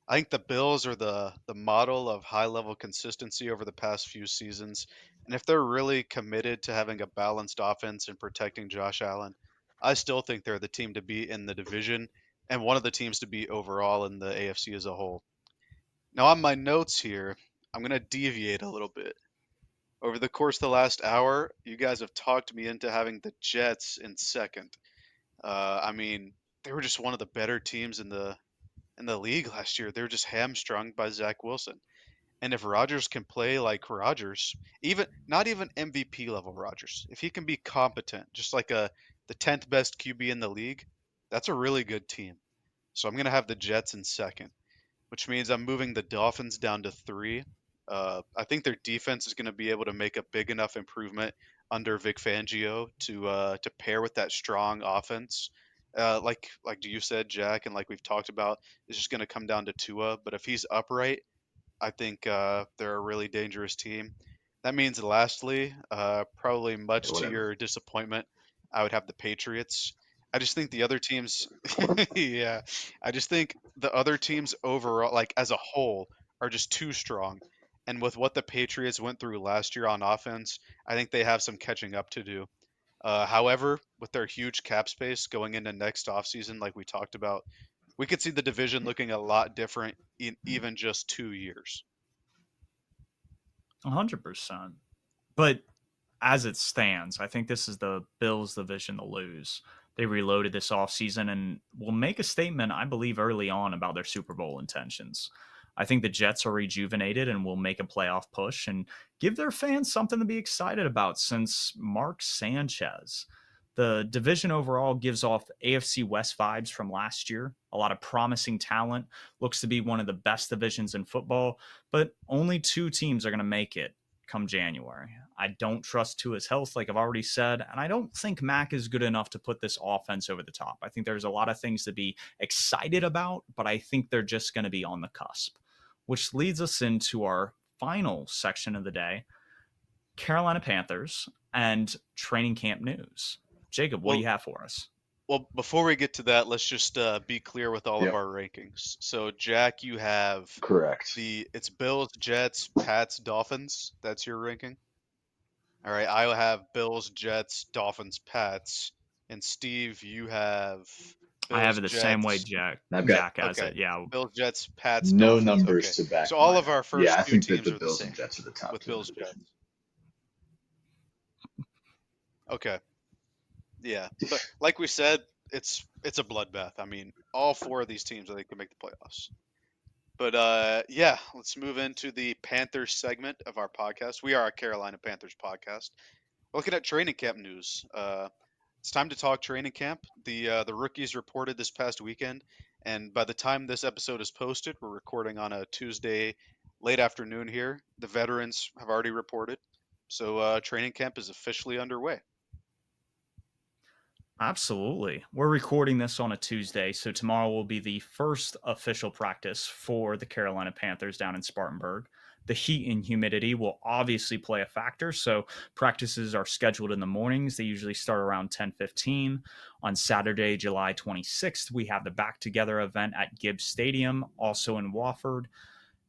I think the Bills are the model of high level consistency over the past few seasons. And if they're really committed to having a balanced offense and protecting Josh Allen, I still think they're the team to beat in the division and one of the teams to beat overall in the AFC as a whole. Now, on my notes here, I'm going to deviate a little bit. Over the course of the last hour, you guys have talked me into having the Jets in second. I mean, they were just one of the better teams in the league last year. They were just hamstrung by Zach Wilson. And if Rodgers can play like Rodgers, even not even MVP level Rodgers, if he can be competent, just like the 10th best QB in the league, that's a really good team. So I'm gonna have the Jets in second, which means I'm moving the Dolphins down to three. I think their defense is going to be able to make a big enough improvement under Vic Fangio to pair with that strong offense. Like you said, Jack, and like we've talked about, it's just going to come down to Tua. But if he's upright, I think they're a really dangerous team. That means, lastly, probably Yeah, much to whatever. your disappointment, I would have the Patriots. I just think the other teams, yeah, I just think the other teams overall, like as a whole, are just too strong. And with what the Patriots went through last year on offense, I think they have some catching up to do. However, with their huge cap space going into next offseason, like we talked about, we could see the division looking a lot different in even just 2 years. 100%. But as it stands, I think this is the Bills' division to lose. They reloaded this offseason and will make a statement, I believe, early on about their Super Bowl intentions. I think the Jets are rejuvenated and will make a playoff push and give their fans something to be excited about since Mark Sanchez. The division overall gives off AFC West vibes from last year. A lot of promising talent. Looks to be one of the best divisions in football, but only two teams are going to make it come January. I don't trust Tua's health, like I've already said, and I don't think Mac is good enough to put this offense over the top. I think there's a lot of things to be excited about, but I think they're just going to be on the cusp, which leads us into our final section of the day, Carolina Panthers and training camp news. Jacob, what do Well, you have for us? well, before we get to that, let's just be clear with all of Yep, our rankings. So, Jack, you have correct. it's Bills, Jets, Pats, Dolphins. That's your ranking. All right, I have Bills, Jets, Dolphins, Pats, and Steve, you have I have Bills, it the same way Jets. And I've got Jack has Okay, it. Yeah, Bills, Jets, Pats, no Dolphins. numbers Okay, to back so all mine of up. our Yeah, first I two think that teams the are the Bills and same Jets are the top with two in the Bills, division. Jets. Okay, yeah, but like we said, it's a bloodbath. I mean, all four of these teams I think can make the playoffs. But yeah, let's move into the Panthers segment of our podcast. We are a Carolina Panthers podcast. Looking at training camp news. It's time to talk training camp. The rookies reported this past weekend, and by the time this episode is posted, we're recording on a Tuesday late afternoon here. The veterans have already reported, so training camp is officially underway. absolutely. We're recording this on a Tuesday, so tomorrow will be the first official practice for the Carolina Panthers down in Spartanburg. The heat and humidity will obviously play a factor, so practices are scheduled in the mornings. They usually start around 10:15. On Saturday, July 26th, we have the Back Together event at Gibbs Stadium, also in Wofford.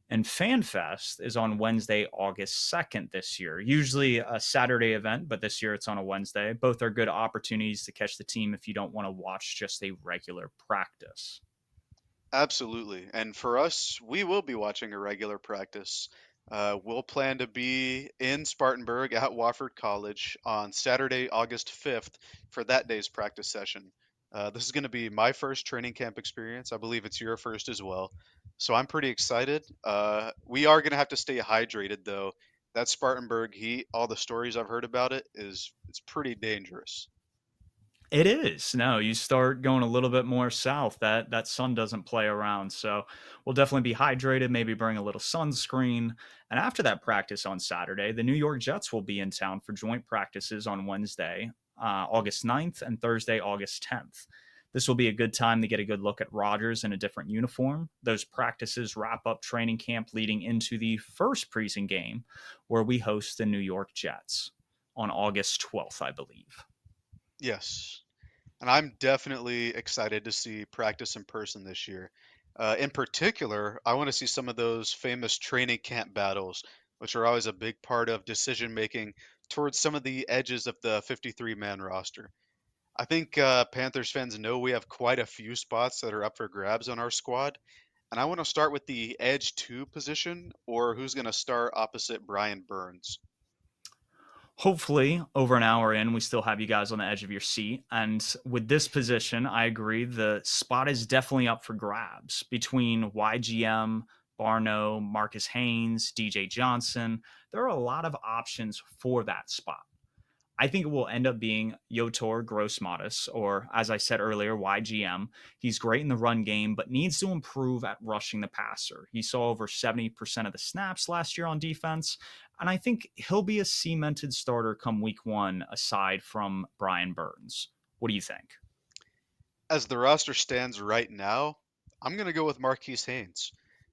And FanFest is on Wednesday, August 2nd this year. Usually a Saturday event, but this year it's on a Wednesday. Both are good opportunities to catch the team if you don't want to watch just a regular practice. Absolutely. And for us, we will be watching a regular practice. We'll plan to be in Spartanburg at Wofford College on Saturday, August 5th for that day's practice session. This is going to be my first training camp experience. I believe it's your first as well. So I'm pretty excited. We are going to have to stay hydrated though. That Spartanburg heat, all the stories I've heard about it is it's pretty dangerous. It is. No, you start going a little bit more south. That sun doesn't play around. So we'll definitely be hydrated, maybe bring a little sunscreen. And after that practice on Saturday, the New York Jets will be in town for joint practices on Wednesday, August 9th, and Thursday, August 10th. This will be a good time to get a good look at Rodgers in a different uniform. Those practices wrap up training camp leading into the first preseason game where we host the New York Jets on August 12th, I believe. Yes. And I'm definitely excited to see practice in person this year. In particular, I want to see some of those famous training camp battles, which are always a big part of decision making towards some of the edges of the 53-man roster. I think Panthers fans know we have quite a few spots that are up for grabs on our squad. And I want to start with the edge two position or who's going to start opposite Brian Burns. Hopefully, over an hour in, we still have you guys on the edge of your seat. And with this position, I agree. The spot is definitely up for grabs between YGM, Barno, Marcus Haynes, DJ Johnson. There are a lot of options for that spot. I think it will end up being Yotor Grossmatis, or as I said earlier, YGM. He's great in the run game, but needs to improve at rushing the passer. He saw over 70% of the snaps last year on defense, and I think he'll be a cemented starter come week one, aside from Brian Burns. What do you think? As the roster stands right now, I'm going to go with Marquise Haynes.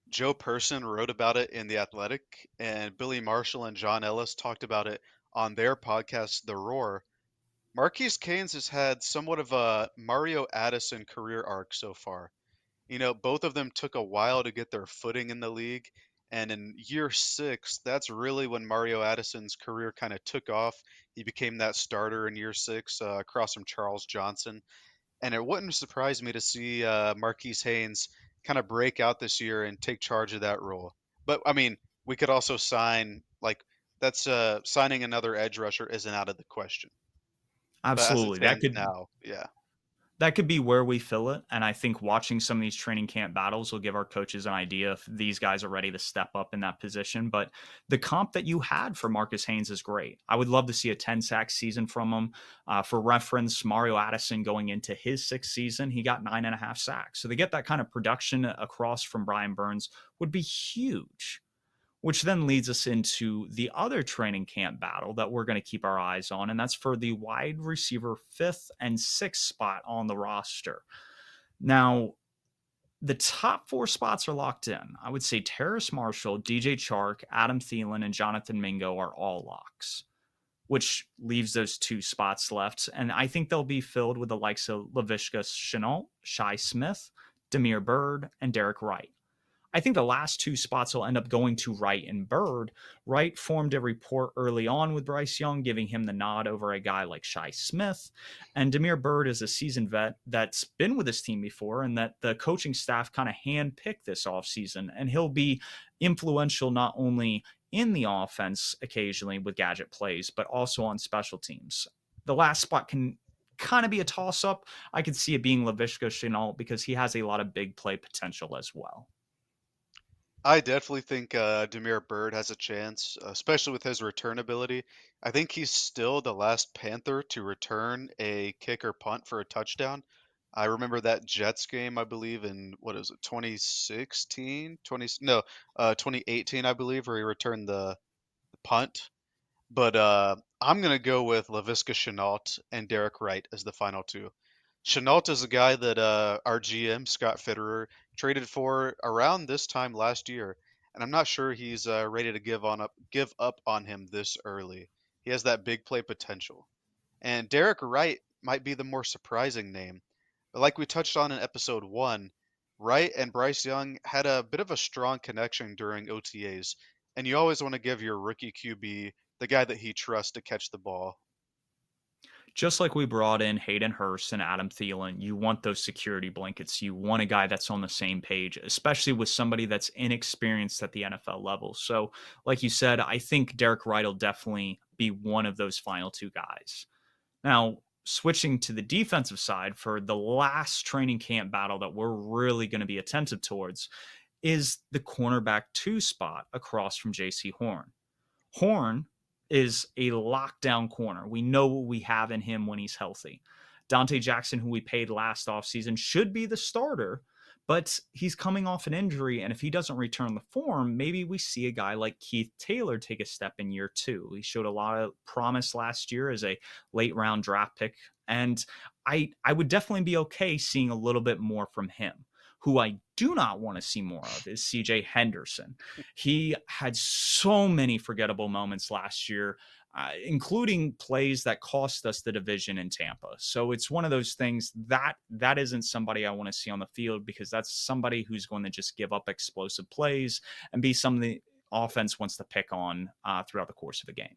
Joe Person wrote about it in The Athletic, and Billy Marshall and John Ellis talked about it on their podcast, The Roar. Marquise Haynes has had somewhat of a Mario Addison career arc so far. You know, both of them took a while to get their footing in the league, and in year six, that's really when Mario Addison's career kind of took off. He became that starter in year six across from Charles Johnson, and it wouldn't surprise me to see Marquise Haynes kind of break out this year and take charge of that role. But I mean, we could also sign like that's signing another edge rusher isn't out of the question. But as it Absolutely. That stands could now, yeah, that could be where we fill it. And I think watching some of these training camp battles will give our coaches an idea if these guys are ready to step up in that position. But the comp that you had for Marcus Haynes is great. I would love to see a 10 sack season from him. For reference, Mario Addison going into his sixth season, he got 9.5 sacks. So to get that kind of production across from Brian Burns would be huge, which then leads us into the other training camp battle that we're going to keep our eyes on, and that's for the wide receiver fifth and sixth spot on the roster. Now, the top four spots are locked in. I would say Terrace Marshall, DJ Chark, Adam Thielen, and Jonathan Mingo are all locks, which leaves those two spots left. And I think they'll be filled with the likes of Laviska Shenault, Shai Smith, Demir Bird, and Derek Wright. I think the last two spots will end up going to Wright and Bird. Wright formed a report early on with Bryce Young, giving him the nod over a guy like Shai Smith. And Demir Bird is a seasoned vet that's been with his team before and that the coaching staff kind of handpicked this offseason. And he'll be influential not only in the offense occasionally with gadget plays, but also on special teams. The last spot can kind of be a toss up. I could see it being Laviska Shenault because he has a lot of big play potential as well. I definitely think Demir Bird has a chance, especially with his return ability. I think he's still the last Panther to return a kick or punt for a touchdown. I remember that Jets game, I believe, in what is it, 2016, 20 no, 2018, I believe, where he returned the punt. But I'm gonna go with Laviska Shenault and Derek Wright as the final two. Chenault is a guy that our GM Scott Fitterer traded for around this time last year, and I'm not sure he's ready to give up on him this early. He has that big play potential, and Derek Wright might be the more surprising name. But like we touched on in episode one, Wright and Bryce Young had a bit of a strong connection during OTAs, and you always want to give your rookie QB the guy that he trusts to catch the ball. Just like we brought in Hayden Hurst and Adam Thielen, you want those security blankets. You want a guy that's on the same page, especially with somebody that's inexperienced at the NFL level. So, like you said, I think Derek Wright will definitely be one of those final two guys. Now, switching to the defensive side for the last training camp battle that we're really going to be attentive towards is the cornerback 2 spot across from JC Horn. Horn is a lockdown corner. We know what we have in him when he's healthy. Dante Jackson, who we paid last offseason, should be the starter, but he's coming off an injury. And if he doesn't return the form, maybe we see a guy like Keith Taylor take a step in year 2. He showed a lot of promise last year as a late round draft pick. And I would definitely be okay seeing a little bit more from him. Who I do not want to see more of is CJ Henderson. He had so many forgettable moments last year, including plays that cost us the division in Tampa. So it's one of those things that isn't somebody I want to see on the field, because that's somebody who's going to just give up explosive plays and be something the offense wants to pick on throughout the course of a game.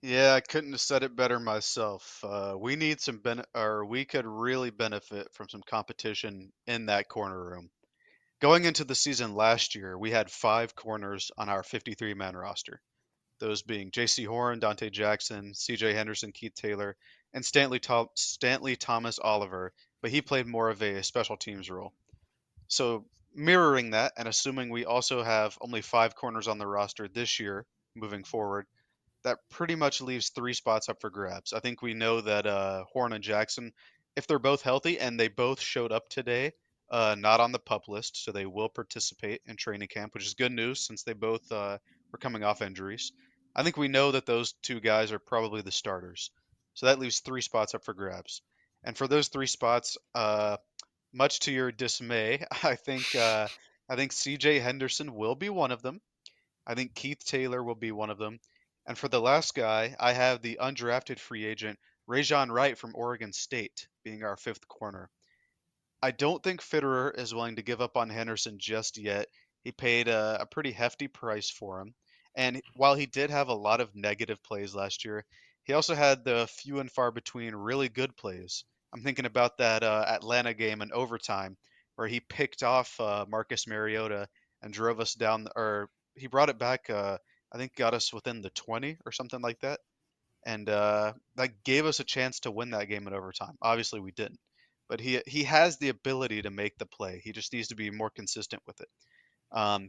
Yeah, I couldn't have said it better myself. We need or we could really benefit from some competition in that corner room. Going into the season last year, we had 5 corners on our 53-man roster. Those being J.C. Horn, Dante Jackson, C.J. Henderson, Keith Taylor, and Stanley Thomas Oliver, but he played more of a special teams role. So mirroring that, and assuming we also have only 5 corners on the roster this year, moving forward, that pretty much leaves 3 spots up for grabs. I think we know that Horn and Jackson, if they're both healthy and they both showed up today, not on the pup list, so they will participate in training camp, which is good news since they both were coming off injuries. I think we know that those 2 guys are probably the starters. So that leaves 3 spots up for grabs. And for those 3 spots, much to your dismay, I think C.J. Henderson will be one of them. I think Keith Taylor will be one of them. And for the last guy, I have the undrafted free agent Rajon Wright from Oregon State being our 5th corner. I don't think Fitterer is willing to give up on Henderson just yet. He paid a pretty hefty price for him. And while he did have a lot of negative plays last year, he also had the few and far between really good plays. I'm thinking about that Atlanta game in overtime where he picked off Marcus Mariota and drove us down, or he brought it back, I think got us within the 20 or something like that. And that gave us a chance to win that game in overtime. Obviously, we didn't. But he has the ability to make the play. He just needs to be more consistent with it.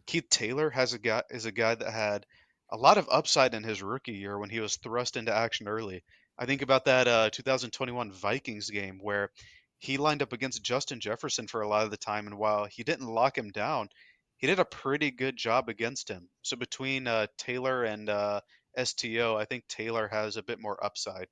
Keith Taylor is a guy that had a lot of upside in his rookie year when he was thrust into action early. I think about that 2021 Vikings game where he lined up against Justin Jefferson for a lot of the time, and while he didn't lock him down, he did a pretty good job against him. So between Taylor and STO, I think Taylor has a bit more upside.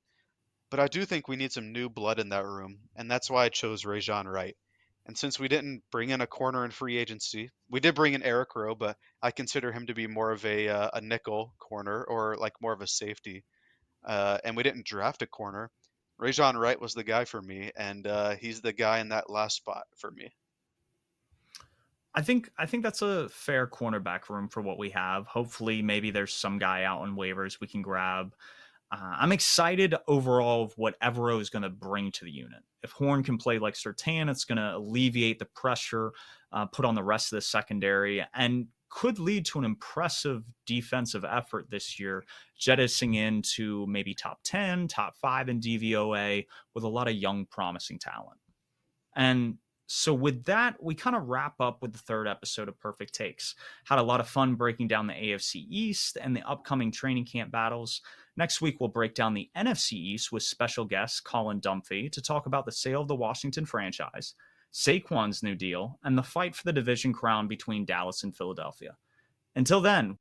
But I do think we need some new blood in that room, and that's why I chose Rajon Wright. And since we didn't bring in a corner in free agency, we did bring in Eric Rowe, but I consider him to be more of a nickel corner or like more of a safety. And we didn't draft a corner. Rajon Wright was the guy for me, and he's the guy in that last spot for me. I think that's a fair cornerback room for what we have. Hopefully, maybe there's some guy out on waivers we can grab. I'm excited overall of what Evero is going to bring to the unit. If Horn can play like Surtain, it's going to alleviate the pressure put on the rest of the secondary and could lead to an impressive defensive effort this year, jettisoning into maybe top 10, top 5 in DVOA with a lot of young, promising talent. And so with that, we kind of wrap up with the 3rd episode of Purrfect Takes. Had a lot of fun breaking down the AFC East and the upcoming training camp battles. Next week, we'll break down the NFC East with special guest Colin Dunphy to talk about the sale of the Washington franchise, Saquon's new deal, and the fight for the division crown between Dallas and Philadelphia. Until then,